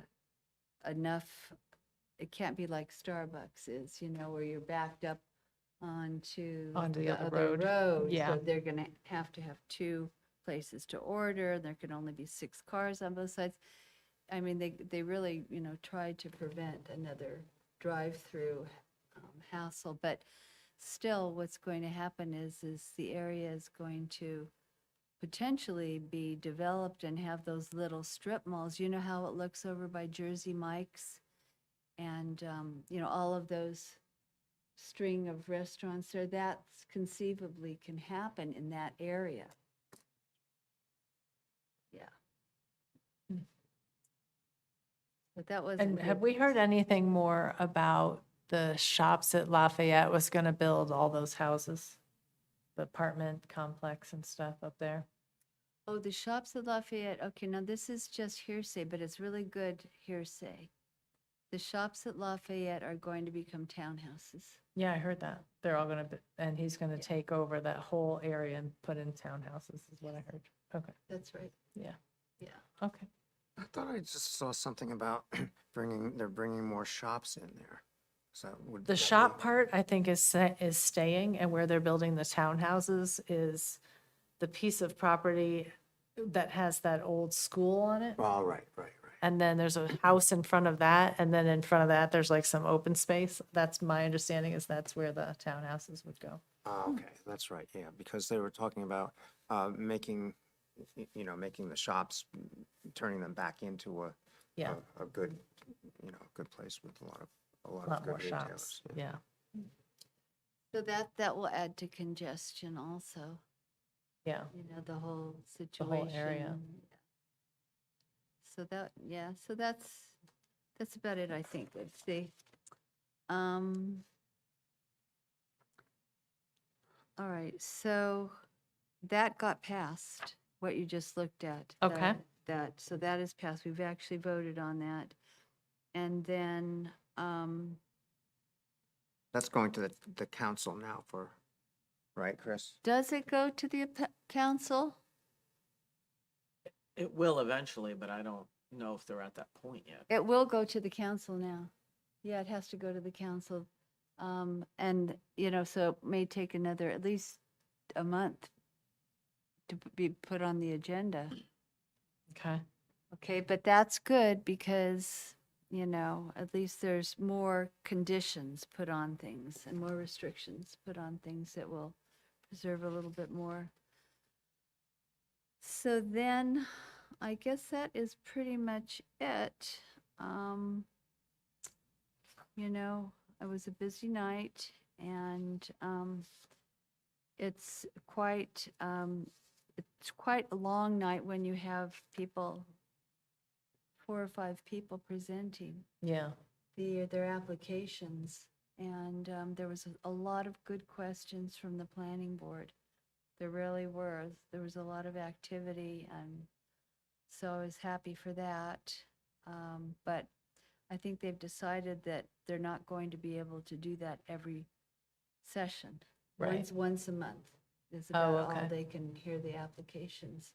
enough, it can't be like Starbucks is, where you're backed up onto Onto the the other other road. road. Yeah. So they're gonna have to have 2 places to order, there can only be 6 cars on both sides. I mean, they really, tried to prevent another drive-through hassle, but still, what's going to happen is the area is going to potentially be developed and have those little strip malls. You know how it looks over by Jersey Mike's? And, all of those string of restaurants there, that conceivably can happen in that area. Yeah. But that wasn't. And have good. we heard anything more about the shops at Lafayette was gonna build all those houses? The apartment complex and stuff up there? Oh, the shops at Lafayette, okay, now this is just hearsay, but it's really good hearsay. The shops at Lafayette are going to become townhouses. Yeah, I heard that. They're all gonna, and he's gonna Yeah. take over that whole area and put in townhouses is what I heard. Okay, That's right. Yeah. Yeah. okay. I thought I just saw something about they're bringing more shops in there. So would The that shop be- part, I think, is staying, and where they're building the townhouses is the piece of property that has that old school on it. Oh, right. And then there's a house in front of that, and then in front of that, there's like some open space. That's my understanding, is that's where the townhouses would go. Okay, that's right, yeah, because they were talking about making, making the shops, turning them back into Yeah, a good, good place with a lot a of lot good more shops, retailers. yeah. So that will add to congestion also, Yeah, the whole The situation. whole area. So that's about it, I think. Let's see. All right, so that got passed, what you just looked at. Okay. So that is passed. We've actually voted on that. And then, That's going to the council now right, Chris? does it go to the council? It will eventually, but I don't know if they're at that point yet. It will go to the council now. Yeah, it has to go to the council. And, so it may take at least a month to be put on the agenda. okay. Okay, but that's good because, at least there's more conditions put on things and more restrictions put on things that will preserve a little bit more. So then, I guess that is pretty much it. It was a busy night and it's quite a long night when you have 4 or 5 people presenting Yeah, their applications. And there was a lot of good questions from the planning board. There really were. There was a lot of activity, and so I was happy for that. But I think they've decided that they're not going to be able to do that every session. Right. Once a month is Oh, about all okay. they can hear the applications,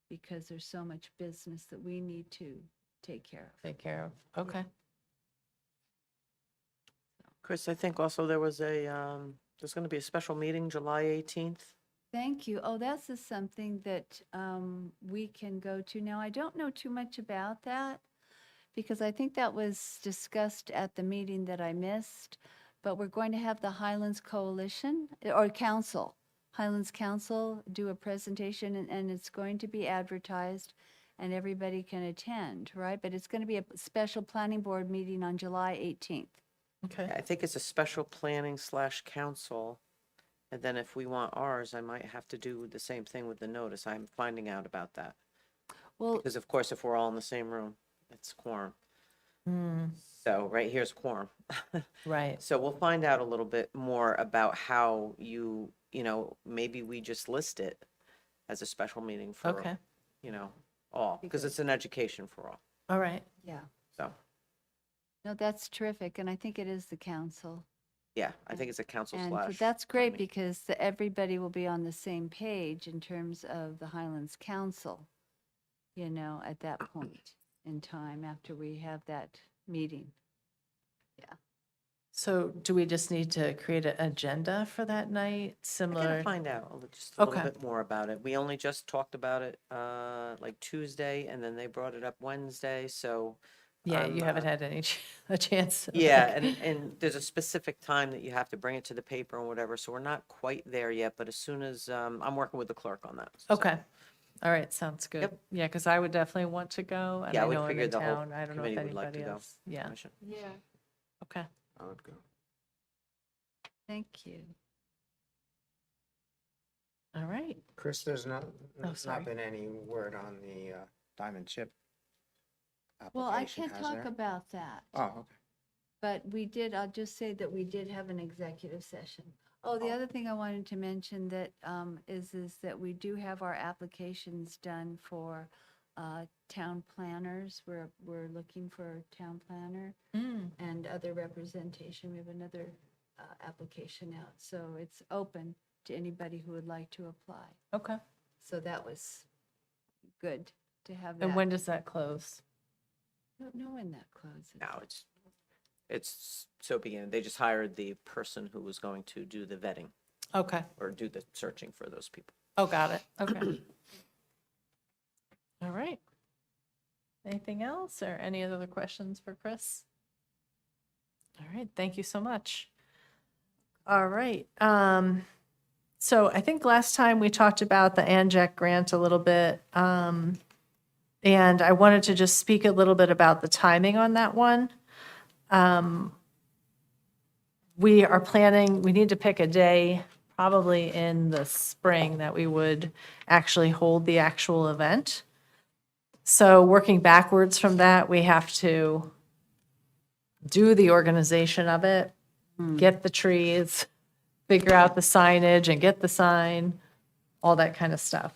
because there's so much business that we need to take care of. take care of, okay. Chris, I think also there was there's going to be a special meeting July 18th. Thank you. Oh, that's something that we can go to. Now, I don't know too much about that because I think that was discussed at the meeting that I missed. But we're going to have the Highlands Coalition or Council, Highlands Council do a presentation and it's going to be advertised and everybody can attend, right? But it's going to be a special planning board meeting on July 18th. Okay. I think it's a special planning/council. And then if we want ours, I might have to do the same thing with the notice. I'm finding out about that. Well, Because of course, if we're all in the same room, it's quorum. Mm, So right here's quorum. right. So we'll find out a little bit more about how maybe we just list it as a special meeting for, Okay. All, because it's an education for all. All right. yeah. So, No, that's terrific. And I think it is the council. yeah, I think it's a council And slash. that's great planning. because everybody will be on the same page in terms of the Highlands Council, at that point in time after we have that meeting. So do we just need to create an agenda for that night, I similar? gotta find out just a little Okay. bit more about it. We only just talked about it, like Tuesday, and then they brought it up Wednesday, so. Yeah, you I'm, haven't had a chance. to Yeah, look. and there's a specific time that you have to bring it to the paper and whatever, so we're not quite there yet, but as soon as, I'm working with the clerk on that. so. Okay. All right, sounds good. Yep. Yeah, because I would definitely want to go, and Yeah, I I would know I'm figure in the whole town. I don't know if committee would like anybody to go. else. Yeah, Commission. Yeah. okay. I would go. Thank you. All right. Chris, there's sorry. not been any word on the diamond chip Well, I application, can't has talk there? about that. Oh, okay. But I'll just say that we did have an executive session. Oh, the other thing I wanted to mention that is that we do have our applications done for town planners. We're looking for a town planner Mm, and other representation. We have another application out. So it's open to anybody who would like to apply. okay. So that was good to have that. And when does that close? I don't know when that closes. No, it's so beginning. They just hired the person who was going to do the vetting Okay. or do the searching for those people. Oh, got it. Okay. All right. Anything else or any other questions for Chris? All right, thank you so much. All right. So I think last time we talked about the ANJAC grant a little bit. And I wanted to just speak a little bit about the timing on that one. We are planning, we need to pick a day, probably in the spring, that we would actually hold the actual event. So working backwards from that, we have to do the organization of it, get the trees, figure out the signage and get the sign, all that kind of stuff.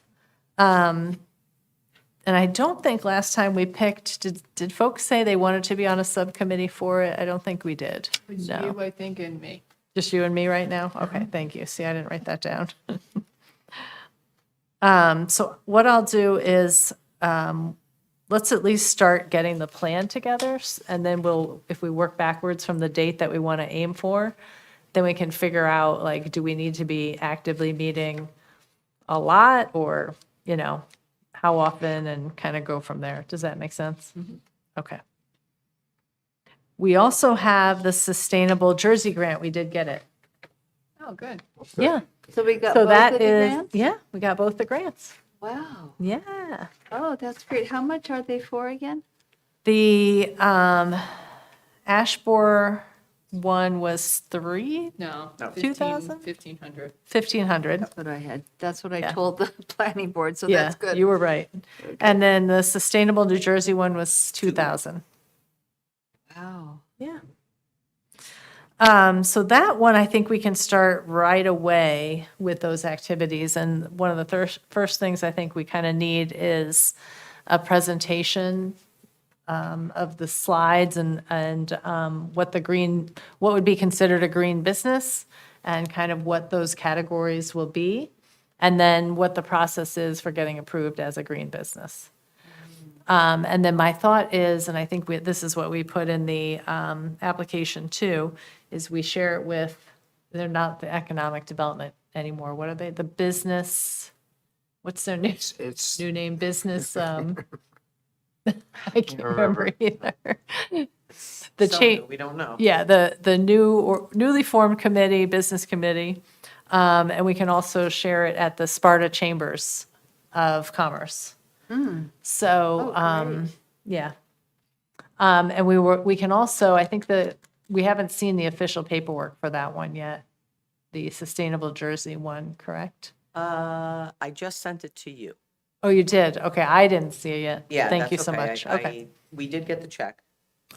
And I don't think last time we picked, did folks say they wanted to be on a subcommittee for it? I don't think we did. It's No. you, I think, and me. Just you and me right now? Okay, thank you. See, I didn't write that down. So what I'll do is, let's at least start getting the plan together, and then if we work backwards from the date that we want to aim for, then we can figure out, like, do we need to be actively meeting a lot, or, how often, and kind of go from there. Does that make sense? Okay. We also have the Sustainable Jersey Grant. We did get it. Oh, good. Yeah. So we got So both that of the is, grants? yeah, we got both the grants. Wow. Yeah. Oh, that's great. How much are they for again? The Ashbor one was No. 2,000? 1,500. 1,500. That's what I had. That's what I Yeah. told the planning board, so Yeah, that's good. you were right. And then the Sustainable New Jersey one was 2,000. Wow. Yeah. So that one, I think we can start right away with those activities. And one of the first things I think we kind of need is a presentation of the slides and what would be considered a green business, and kind of what those categories will be, and then what the process is for getting approved as a green business. And then my thought is, and I think this is what we put in the application too, is we share it with, they're not the economic development anymore. What are they? The business, what's their new, It's, new name? Business, I can't remember either. The So, change. we don't know. Yeah, the new or newly formed committee, business committee, and we can also share it at the Sparta Chambers of Commerce. So, yeah. And we can also, I think we haven't seen the official paperwork for that one yet. The Sustainable Jersey one, correct? I just sent it to you. Oh, you did? Okay, I didn't see it yet. Yeah, Thank you that's so okay. much. Okay. We did get the check.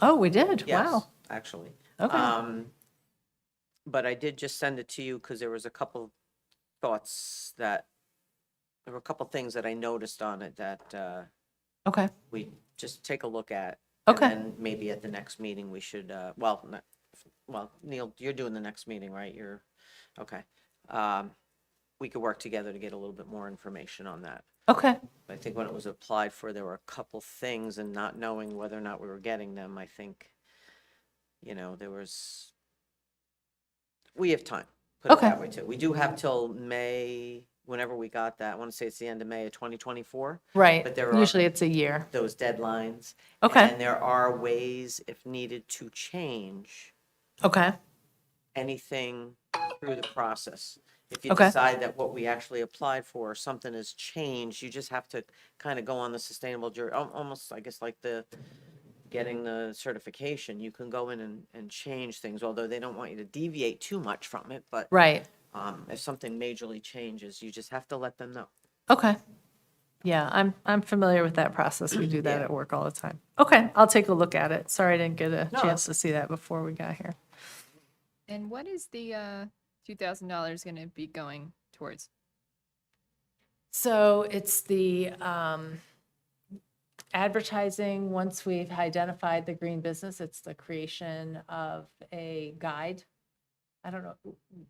Oh, we did? Yes, Wow. actually. Okay. But I did just send it to you because there was a couple thoughts there were a couple things that I noticed on it that Okay. we just take a look at. Okay. And then maybe at the next meeting, we should, well, Neil, you're doing the next meeting, right? Okay. We could work together to get a little bit more information on that. Okay. I think when it was applied for, there were a couple things, and not knowing whether or not we were getting them, I think, we have time, put it Okay. that way too. We do have till May, whenever we got that, I want to say it's the end of May of 2024, Right. But there are- Usually it's a year. those deadlines. Okay. And there are ways, if needed, to change Okay. anything through the process. If you Okay. decide that what we actually applied for, something has changed, you just have to kind of go on the sustainable almost, I guess, like getting the certification, you can go in and change things, although they don't want you to deviate too much from it, but Right. if something majorly changes, you just have to let them know. Okay. Yeah, I'm familiar with that process. We do that Yeah. at work all the time. Okay, I'll take a look at it. Sorry I didn't get a No, chance to see that before we got here. And what is the $2,000 going to be going towards? So it's the advertising, once we've identified the green business, it's the creation of a guide. I don't know,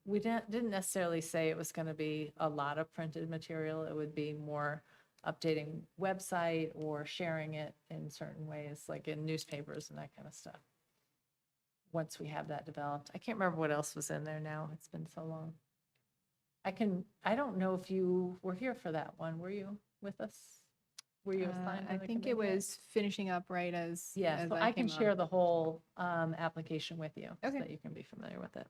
we didn't necessarily say it was going to be a lot of printed material. It would be more updating website or sharing it in certain ways, like in newspapers and that kind of stuff. Once we have that developed. I can't remember what else was in there now. It's been so long. I don't know if you were here for that one. Were you with us? Were you assigned? I on the think it committee yet? was finishing up right as Yeah, as so I I can came share on. the whole application with you so Okay. that you can be familiar with it.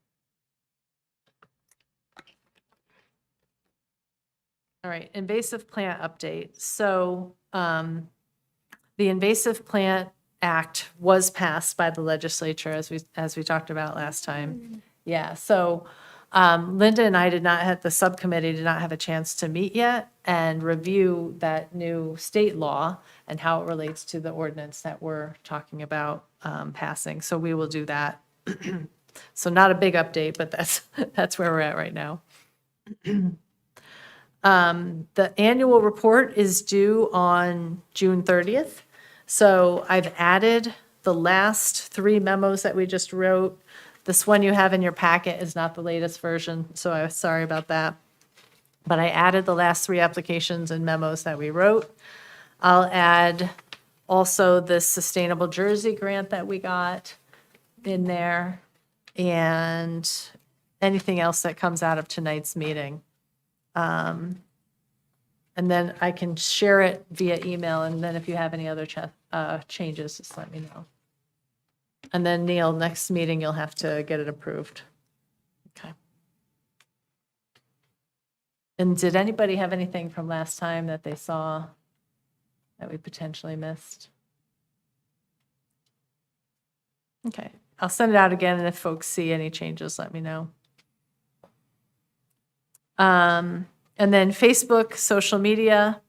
All right, invasive plant update. So the Invasive Plant Act was passed by the legislature as we talked about last time. Yeah, so Linda and I the subcommittee did not have a chance to meet yet and review that new state law and how it relates to the ordinance that we're talking about passing. So we will do that. So not a big update, but that's where we're at right now. The annual report is due on June 30th. So I've added the last 3 memos that we just wrote. This one you have in your packet is not the latest version, so I'm sorry about that. But I added the last 3 applications and memos that we wrote. I'll add also the Sustainable Jersey grant that we got in there and anything else that comes out of tonight's meeting. And then I can share it via email, and then if you have any other changes, just let me know. And then Neil, next meeting, you'll have to get it approved. Okay. And did anybody have anything from last time that they saw that we potentially missed? Okay, I'll send it out again, and if folks see any changes, let me know. And then Facebook, social media.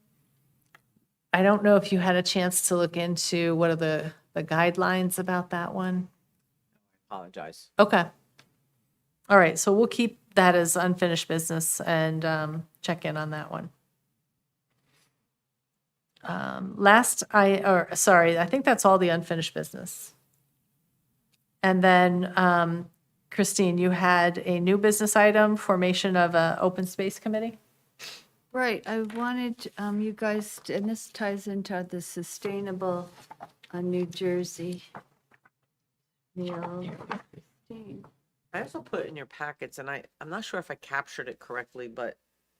I don't know if you had a chance to look into what are the guidelines about that one. Apologize. Okay. All right, so we'll keep that as unfinished business and check in on that one. I think that's all the unfinished business. And then Christine, you had a new business item, formation of an open space committee? Right, I wanted you guys, and this ties into the sustainable New Jersey meal. Sustain- I also put in your packets, and I'm not sure if I captured it correctly, but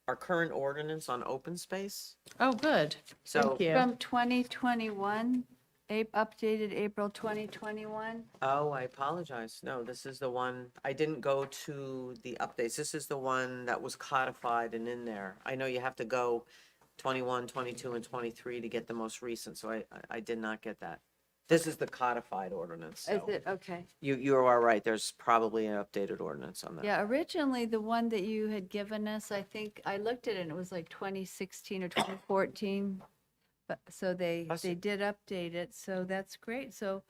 our current ordinance on open space. Oh, good. So, Thank you. From 2021, updated April 2021. oh, I apologize. No, this is the one, I didn't go to the updates. This is the one that was codified and in there. I know you have to go 21, 22, and 23 to get the most recent, so I did not get that. This is the codified ordinance, Is so it, okay. you are right. There's probably an updated ordinance on that. Yeah, originally, the one that you had given us, I think, I looked at it and it was like 2016 or 2014. But, so they see. did update it, so that's great. So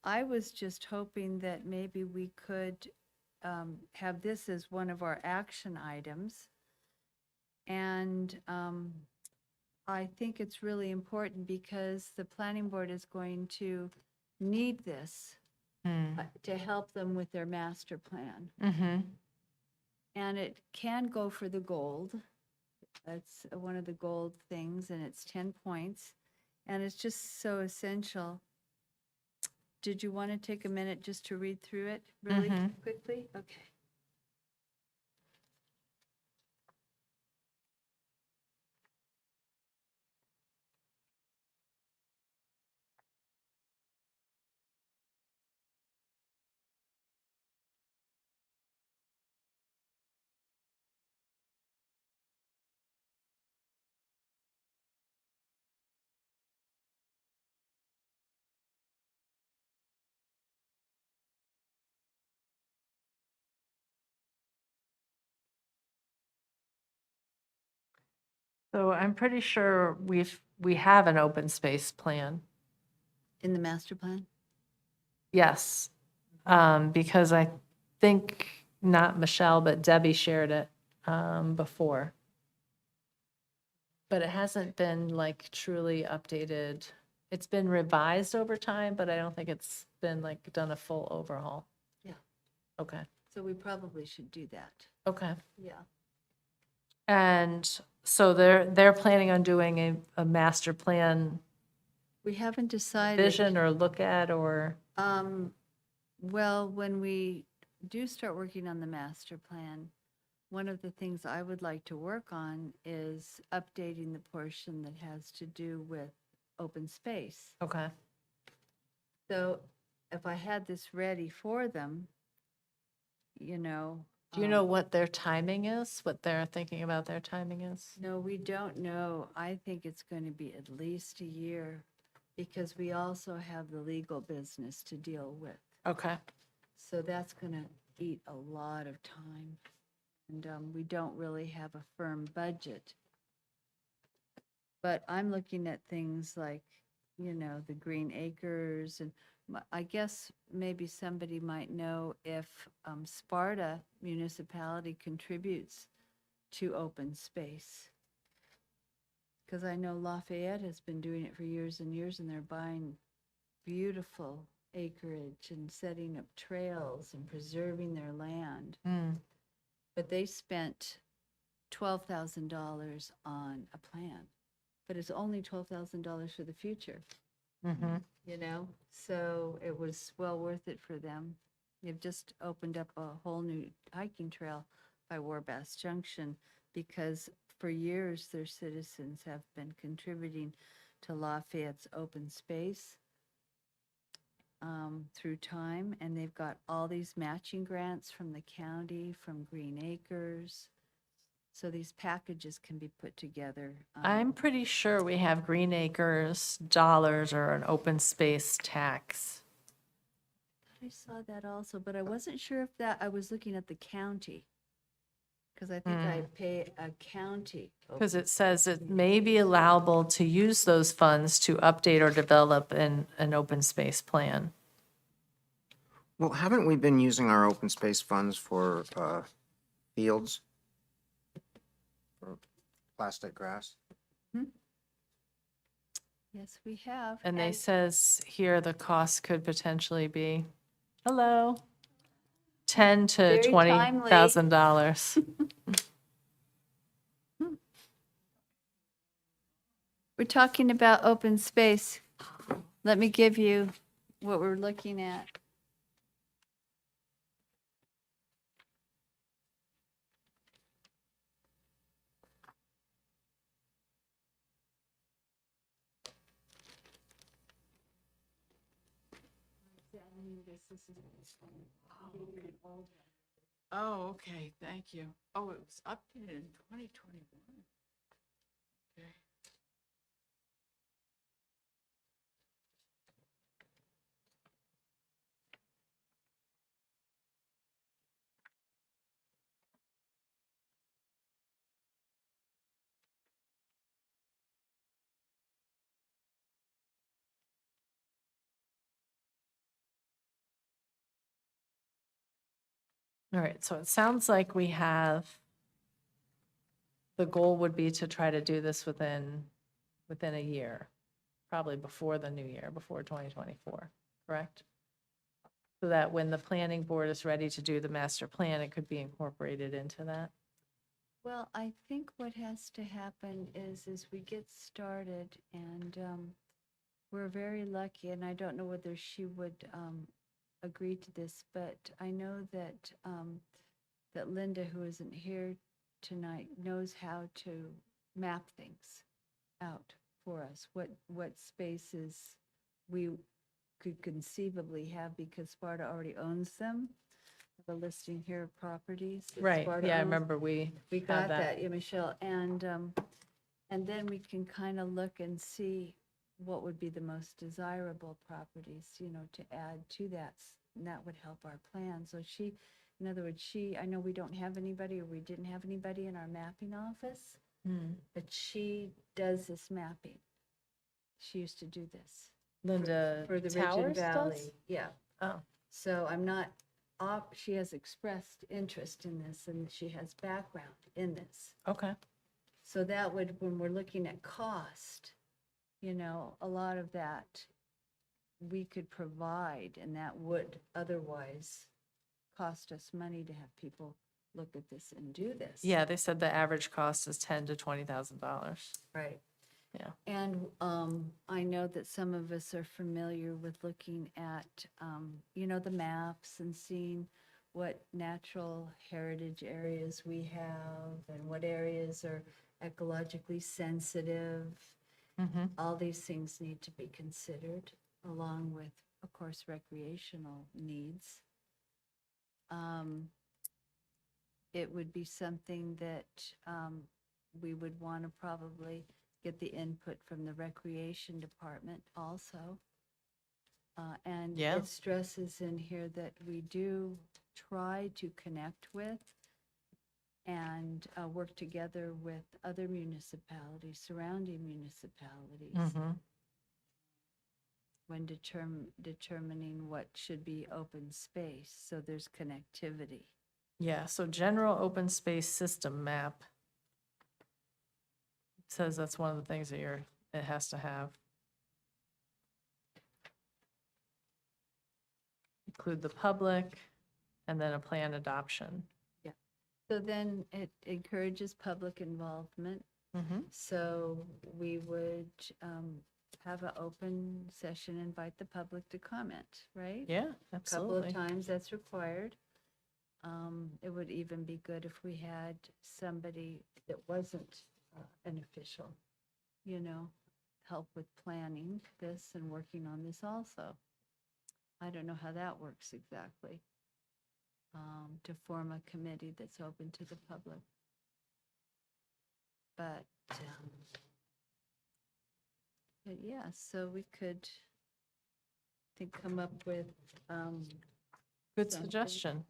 I was just hoping that maybe we could have this as one of our action items. And I think it's really important because the planning board is going to need this to help them with their master plan. Mm-hmm. And it can go for the gold. That's one of the gold things, and it's 10 points. And it's just so essential. Did you want to take a minute just to read through it really quickly? Okay. So I'm pretty sure we have an open space plan. In the master plan? Yes. Because I think not Michelle, but Debbie shared it before. But it hasn't been like truly updated. It's been revised over time, but I don't think it's been like done a full overhaul. Yeah. Okay. So we probably should do that. Okay. Yeah. And so they're planning on doing a master plan We haven't decided. vision or look at or, Well, when we do start working on the master plan, one of the things I would like to work on is updating the portion that has to do with open space. okay. So if I had this ready for them, you know. Do you know what their timing is? What they're thinking about their timing is? No, we don't know. I think it's going to be at least a year because we also have the legal business to deal with. Okay. So that's going to eat a lot of time. And we don't really have a firm budget. But I'm looking at things like, you know, the Green Acres. And I guess maybe somebody might know if Sparta municipality contributes to open space. Because I know Lafayette has been doing it for years and years, and they're buying beautiful acreage and setting up trails and preserving their land. But they spent $12,000 on a plan, but it's only $12,000 for the future, Mm-hmm. you know? So it was well worth it for them. They've just opened up a whole new hiking trail by Warbass Junction because for years their citizens have been contributing to Lafayette's open space through time, and they've got all these matching grants from the county, from Green Acres. So these packages can be put together. I'm pretty sure we have Green Acres dollars or an open space tax. I saw that also, but I wasn't sure if that, I was looking at the county. Because I think I pay a county. Because it says it may be allowable to use those funds to update or develop an open space plan. Well, haven't we been using our open space funds for fields? For plastic grass? Yes, we have. And they says here the cost could potentially be, hello, $10,000 to Very timely. $20,000. we're talking about open space. Let me give you what we're looking at. Oh, okay, thank you. Oh, it was updated in 2021. Okay. All right, so it sounds like we have, the goal would be to try to do this within a year, probably before the new year, before 2024, correct? So that when the planning board is ready to do the master plan, it could be incorporated into that. Well, I think what has to happen is we get started and we're very lucky, and I don't know whether she would agree to this, but I know that that Linda, who isn't here tonight, knows how to map things out for us, what spaces we could conceivably have, because Sparta already owns them. The listing here of properties. that Right, Sparta yeah, I owns. remember we We had got that. that, yeah, Michelle, and then we can kind of look and see what would be the most desirable properties, to add to that, and that would help our plan. So she, in other words, I know we don't have anybody, or we didn't have anybody in our mapping office, Hmm. but she does this mapping. She used to do this. Linda For the Ridge Towers and does? Valley, yeah. Oh, So I'm not, she has expressed interest in this, and she has background in this. okay. So that would, when we're looking at cost, a lot of that we could provide, and that would otherwise cost us money to have people look at this and do this. Yeah, they said the average cost is $10,000 to $20,000. Right. Yeah. And I know that some of us are familiar with looking at, the maps and seeing what natural heritage areas we have and what areas are ecologically sensitive. Mm-hmm. All these things need to be considered, along with, of course, recreational needs. It would be something that we would want to probably get the input from the recreation department also. And Yeah. it stresses in here that we do try to connect with and work together with other municipalities, surrounding municipalities, Mm-hmm. when determining what should be open space, so there's connectivity. Yeah, so general open space system map says that's one of the things that it has to have. Include the public and then a plan adoption. So then it encourages public involvement. Mm-hmm. So we would have an open session, invite the public to comment, right? Yeah, Couple of absolutely. times that's required. It would even be good if we had somebody that wasn't an official, help with planning this and working on this also. I don't know how that works exactly, to form a committee that's open to the public. But yeah, so we could, I think, come up with, Good something. suggestion.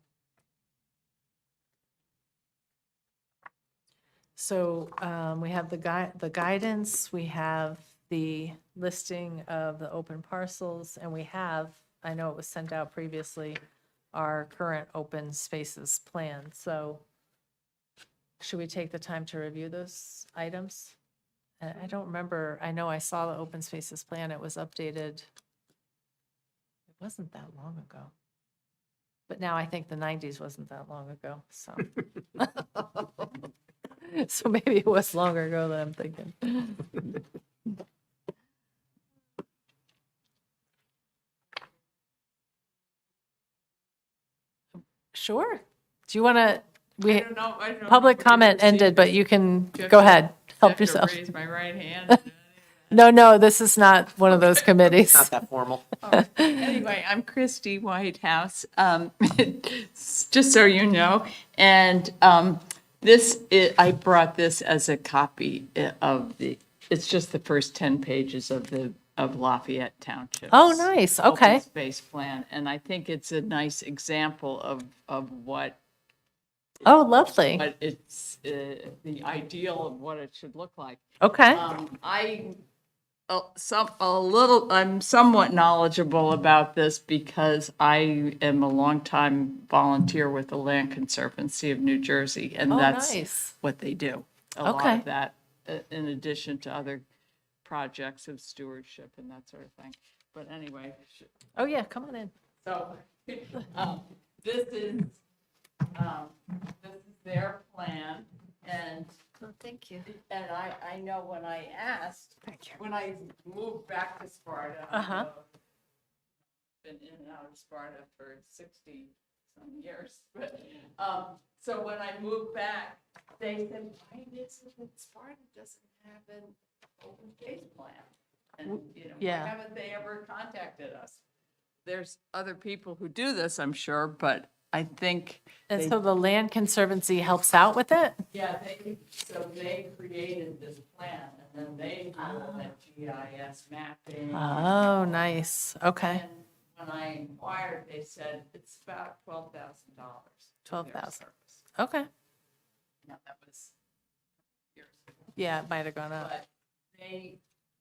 So we have the guidance, we have the listing of the open parcels, and we have, I know it was sent out previously, our current open spaces plan. So should we take the time to review those items? I don't remember, I know I saw the open spaces plan, it was updated. It wasn't that long ago. But now I think the 90s wasn't that long ago, so. So maybe it was longer ago than I'm thinking. Sure. Do you want to, I we, don't know. I don't know public if we comment received ended, but this. you can Do you have go to- ahead, do I help have to yourself. Raise my right hand. No, this is not one of those committees. Not that formal. Anyway, I'm Christy Whitehouse, just so you know. And I brought this as a copy of it's just the first 10 pages of Lafayette Township. Oh, nice. Okay. Open space plan. And I think it's a nice example of what Oh, lovely. it's, the ideal of what it should look like. Okay. I'm somewhat knowledgeable about this because I am a longtime volunteer with the Land Conservancy of New Jersey, and Oh, that's nice. what they do. A lot Okay. of that, in addition to other projects of stewardship and that sort of thing. But anyway, Oh, yeah, come on in. so this is their plan, and Thank you. and I know when I asked, when I moved back to Sparta, Uh-huh. been in and out of Sparta for 60-some years, but, so when I moved back, they said, why is it that Sparta doesn't have an open space plan? And, Yeah. why haven't they ever contacted us? There's other people who do this, I'm sure, but I think. And they- so the Land Conservancy helps out with it? Yeah, they created this plan, and then they do all that GIS mapping. Oh, nice. Okay. And when I inquired, they said it's about $12,000. 12,000. Okay. Now, that was years ago. Yeah, it might have gone up. But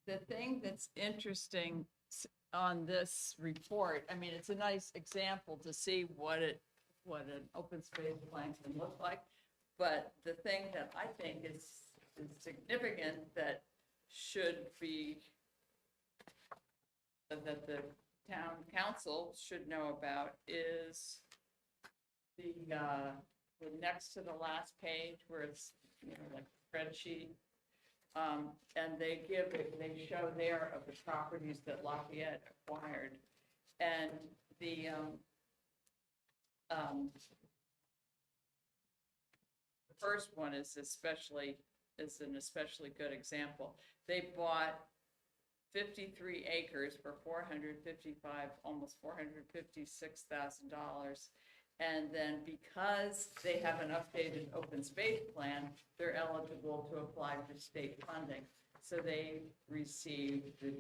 the thing that's interesting on this report, I mean, it's a nice example to see what an open space plan can look like. But the thing that I think is significant that should be, that the town council should know about is the next to the last page where it's, like a spreadsheet. And they show there of the properties that Lafayette acquired. And the first one is an especially good example. They bought 53 acres for almost $456,000. And then because they have an updated open space plan, they're eligible to apply for state funding. So they received the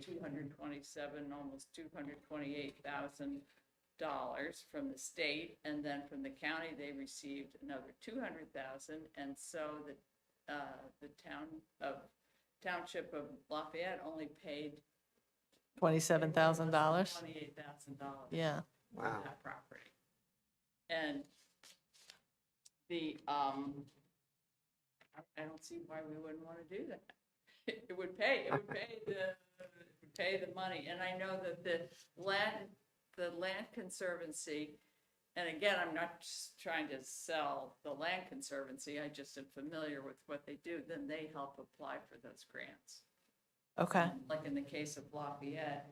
almost $228,000 from the state, and then from the county, they received another $200,000. And so the township of Lafayette only paid $27,000? $28,000. Yeah. For Wow. that property. And I don't see why we wouldn't want to do that. It would pay the money. And I know that the Land Conservancy, and again, I'm not just trying to sell the Land Conservancy, I just am familiar with what they do, then they help apply for those grants. Okay. Like in the case of Lafayette,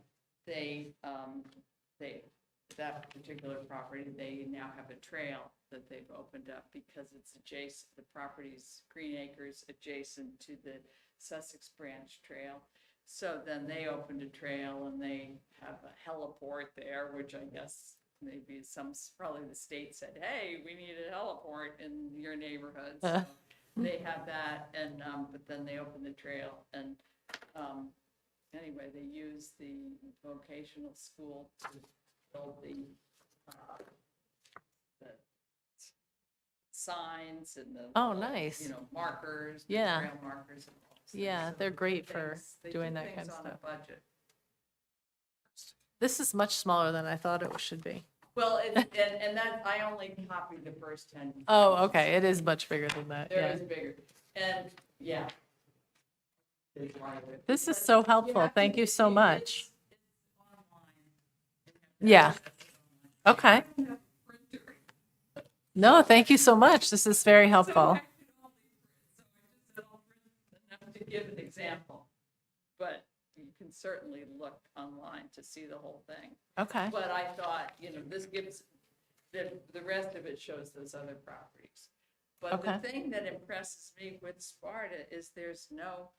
that particular property, they now have a trail that they've opened up because it's adjacent, the property's Green Acres adjacent to the Sussex Branch Trail. So then they opened a trail and they have a heliport there, which I guess maybe probably the state said, hey, we need a heliport in your neighborhood. So they have that, and but then they opened the trail, and anyway, they use the vocational school to build the signs and the Oh, nice. markers, the Yeah. trail markers. And all those things. Yeah, So they're they do great for they doing do that kind things of on a stuff. budget. This is much smaller than I thought it should be. Well, and that, I only copied the first 10. Oh, okay. It is much bigger than that. There Yeah. is bigger, and, yeah. There's a lot of it. This is so helpful. have to- Thank you so much. it's online. Yeah. Okay. No, thank you so much. This is very helpful. Enough to give an example, but you can certainly look online to see the whole thing. Okay. But I thought, this gives, the rest of it shows those other properties. But Okay. the thing that impresses me with Sparta is there is no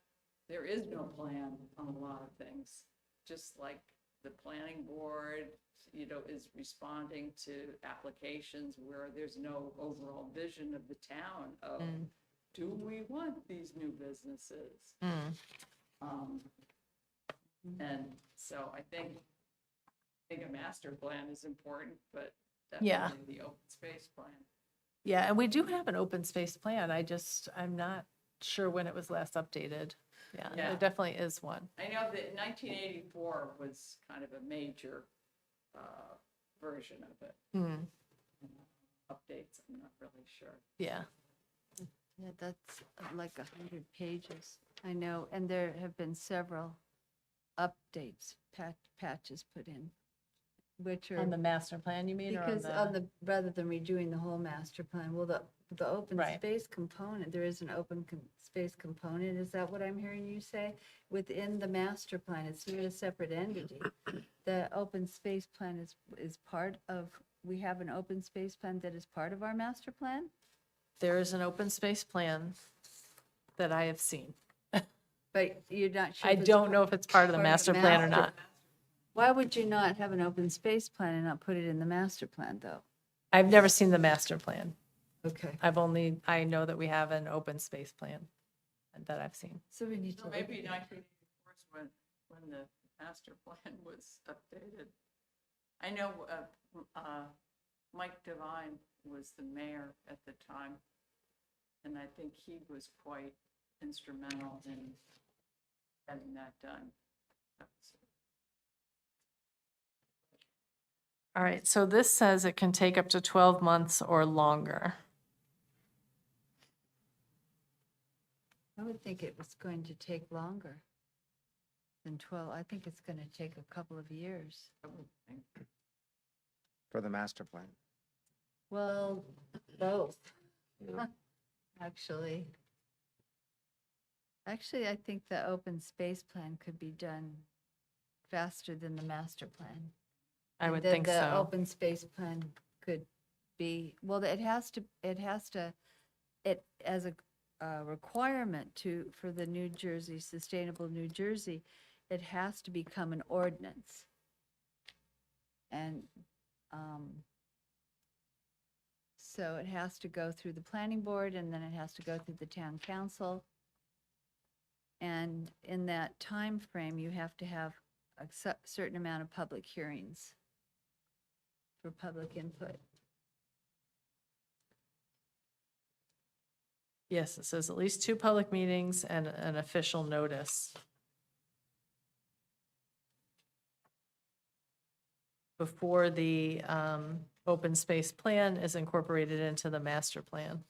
plan on a lot of things. Just like the planning board, is responding to applications where there's no overall vision of the town of, do we want these new businesses? Um, And so I think a master plan is important, but Yeah. definitely the open space plan. Yeah, and we do have an open space plan. I'm not sure when it was last updated. Yeah, Yeah. there definitely is one. I know that 1984 was kind of a major version of it. Hmm, Updates, I'm not really sure. yeah. Yeah, that's like 100 pages. I know, and there have been several updates, patches put in, which are. On the master plan, you mean, or on Because the? rather than redoing the whole master plan, well, the open Right. space component, there is an open space component, is that what I'm hearing you say? Within the master plan, it's not a separate entity. The open space plan is part of, we have an open space plan that is part of our master plan? There is an open space plan that I have seen. But you're not sure. I if it's don't know if it's part of the part of the master plan or master- not. Why would you not have an open space plan and not put it in the master plan, though? I've never seen the master plan. Okay. I know that we have an open space plan that I've seen. So we need to. So look maybe at that. 1984 is when the master plan was updated. I know Mike Devine was the mayor at the time, and I think he was quite instrumental in getting that done. All right, so this says it can take up to 12 months or longer. I would think it was going to take longer than 12. I think it's going to take a couple of years. I would think. For the master plan. Well, both, actually. Actually, I think the open space plan could be done faster than the master plan. I And would then think the so. open space plan could be, well, it has to, as a requirement for the New Jersey, Sustainable New Jersey, it has to become an ordinance. And so it has to go through the planning board, and then it has to go through the town council. And in that time frame, you have to have a certain amount of public hearings for public input. Yes, it says at least 2 public meetings and an official notice. Before the open space plan is incorporated into the master plan.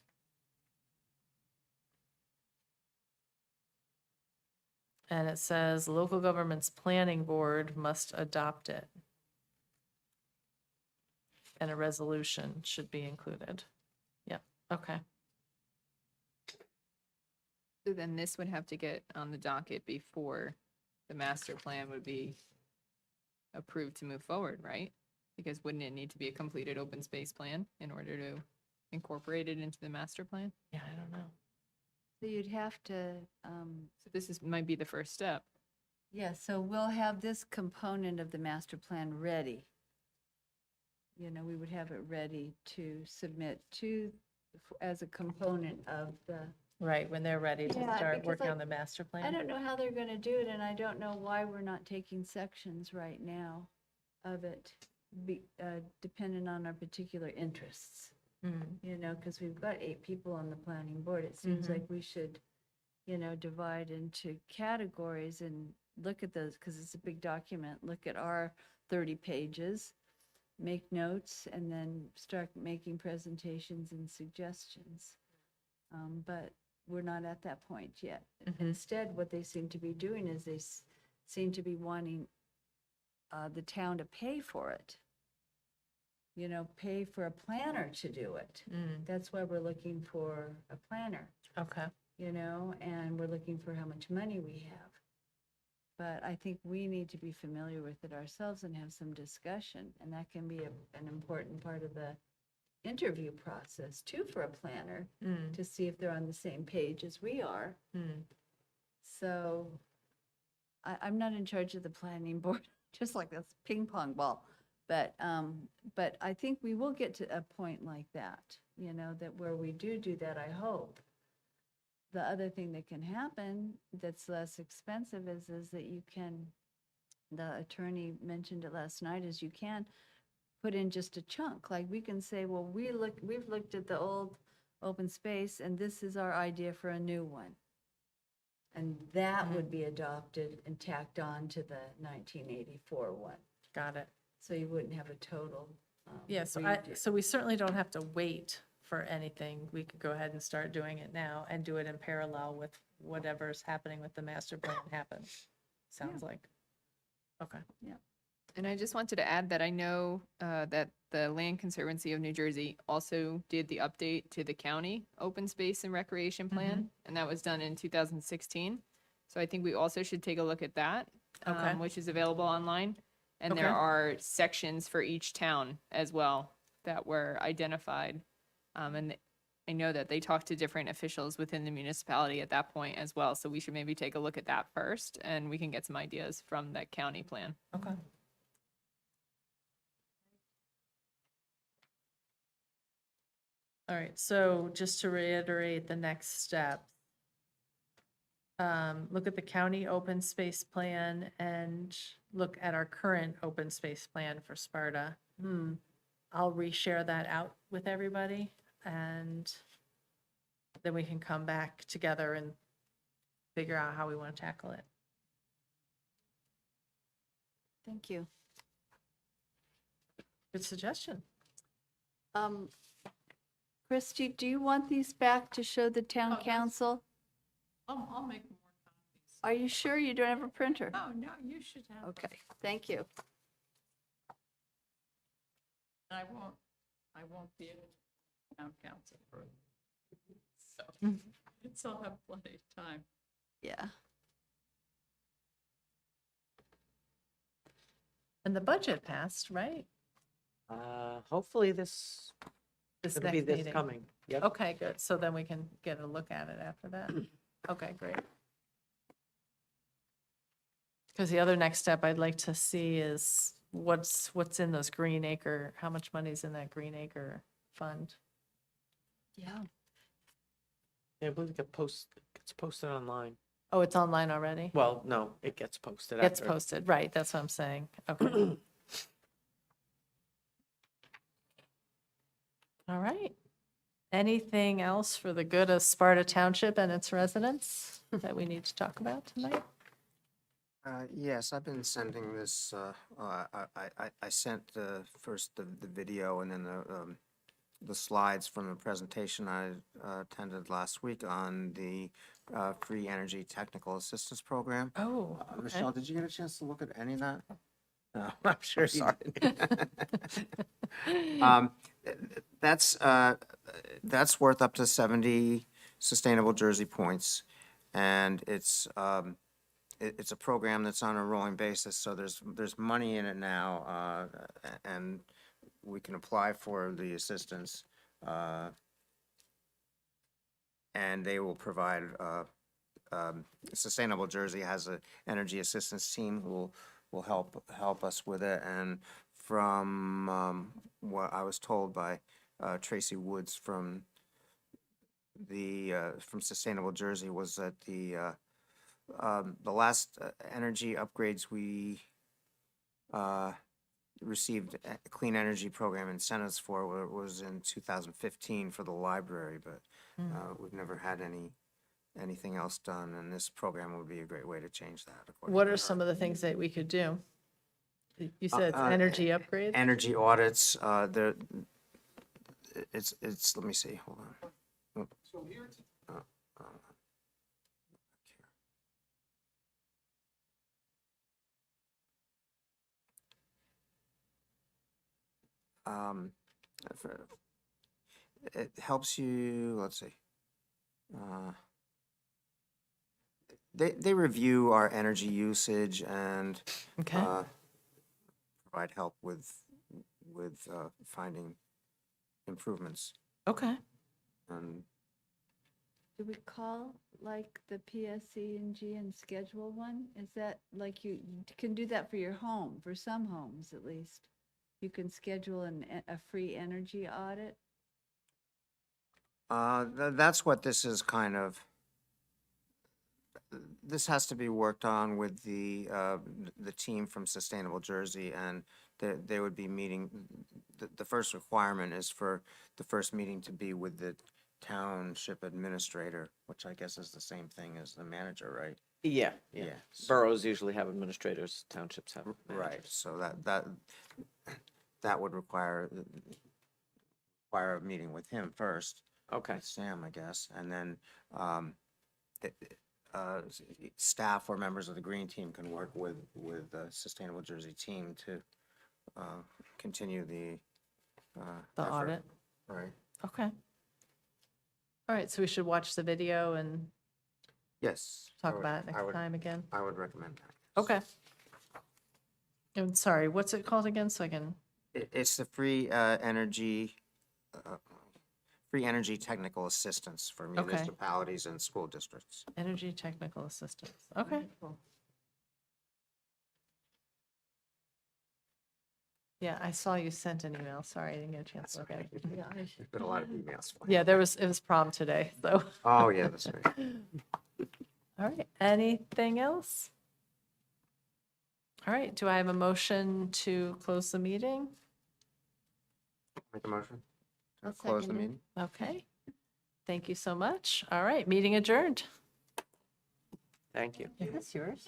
And it says local government's planning board must adopt it. And a resolution should be included. Yep, okay. So then this would have to get on the docket before the master plan would be approved to move forward, right? Because wouldn't it need to be a completed open space plan in order to incorporate it into the master plan? Yeah, I don't know. So you'd have to, So might be the first step. yeah, so we'll have this component of the master plan ready. You know, we would have it ready to submit as a component of the. Right, when they're ready to Yeah, start because, working like, on the master plan. I don't know how they're gonna do it, and I don't know why we're not taking sections right now of it, dependent on our particular interests. Mhm. You know, because we've got 8 people on the planning board. It seems Mhm. like we should, divide into categories and look at those, because it's a big document. Look at our 30 pages, make notes, and then start making presentations and suggestions. But we're not at that point yet. Mhm. Instead, what they seem to be doing is they seem to be wanting the town to pay for it. Pay for a planner to do it. Mm, That's why we're looking for a planner, okay. and we're looking for how much money we have. But I think we need to be familiar with it ourselves and have some discussion, and that can be an important part of the interview process too for a planner Mm, to see if they're on the same page as we are. mm. So I'm not in charge of the planning board, just like this ping pong ball. But I think we will get to a point like that, you know, that where we do that, I hope. The other thing that can happen that's less expensive is that you can, the attorney mentioned it last night, is you can put in just a chunk. Like we can say, well, we've looked at the old open space and this is our idea for a new one. And that would be adopted and tacked on to the 1984 one. Got it. So you wouldn't have a total. Yeah, so redo. so we certainly don't have to wait for anything. We could go ahead and start doing it now and do it in parallel with whatever's happening with the master plan happens, sounds like. Okay. And I just wanted to add that I know that the Land Conservancy of New Jersey also did the update to the county open space and recreation plan, and that was done in 2016. So I think we also should take a look at that, Okay. which is available online. And there Okay. are sections for each town as well that were identified. And I know that they talked to different officials within the municipality at that point as well. So we should maybe take a look at that first, and we can get some ideas from that county plan. Okay. All right, so just to reiterate the next step. Look at the county open space plan and look at our current open space plan for Sparta. I'll reshare that out with everybody and then we can come back together and figure out how we want to tackle it. Thank you. Good suggestion. Christy, do you want these back to show the town that's- council? I'll make more copies. Are you sure you don't have a printer? Oh, no, you should have. Okay, thank you. I won't be at town council for, so, I'll have plenty of time. Yeah. And the budget passed, right? Hopefully this, This it'll be next this meeting. coming. Yep. Okay, good. So then we can get a look at it after that. Okay, great. Because the other next step I'd like to see is what's in those Green Acre, how much money's in that Green Acre fund? Yeah. Yeah, I believe it gets posted online. Oh, it's online already? Well, no, it gets posted. Gets after. posted, right, that's what I'm saying. Okay. All right. Anything else for the good of Sparta Township and its residents that we need to talk about tonight? Yes, I've been sending this, I sent first the video and then the slides from the presentation I attended last week on the Free Energy Technical Assistance Program. Oh, okay. Michelle, did you get a chance to look at any of that? No, I'm sure you did. That's worth up to 70 sustainable Jersey points. And it's a program that's on a rolling basis, so there's money in it now, and we can apply for the assistance. And they will provide, Sustainable Jersey has an energy assistance team who will help us with it. And from what I was told by Tracy Woods from Sustainable Jersey was that the last energy upgrades we received a clean energy program incentives for was in 2015 for the library, but we've never had anything else done, and this program would be a great way to change that. according What to are her. some of the things that we could do? You said it's uh, energy upgrades? Energy audits, it's, let me see, hold on. So here, Um, it helps you, let's see. They review our energy usage and Okay, provide help with finding, improvements. Okay. And Do we call like the PSC&G and schedule one? Is that like you can do that for your home, for some homes at least? You can schedule a free energy audit? that's what this is kind of, this has to be worked on with the team from Sustainable Jersey, and they would be meeting, the first requirement is for the first meeting to be with the township administrator, which I guess is the same thing as the manager, right? Yeah, Yeah. yeah. so- Boroughs usually have administrators, townships have Right, managers. so that would require a meeting with him first, Okay, with Sam, I guess, and then, staff or members of the green team can work with the Sustainable Jersey team to, continue the, The effort. audit. Right, Okay. All right, so we should watch the video and yes. I talk would- about it I next would- time again. I would recommend that. Okay. And sorry, what's it called again, so I can, It's the free energy technical assistance for municipalities and school districts. energy technical assistance. Okay. Yeah, I saw you sent an email. Sorry, I didn't get a chance to look at it. There's been a lot of emails. Yeah, it was prom today, so. Oh, yeah, that's right. All right, anything else? All right, do I have a motion to close the meeting? Make a motion? to I'll Close the second it. meeting? Okay. Thank you so much. All right, meeting adjourned. thank you. Is this yours?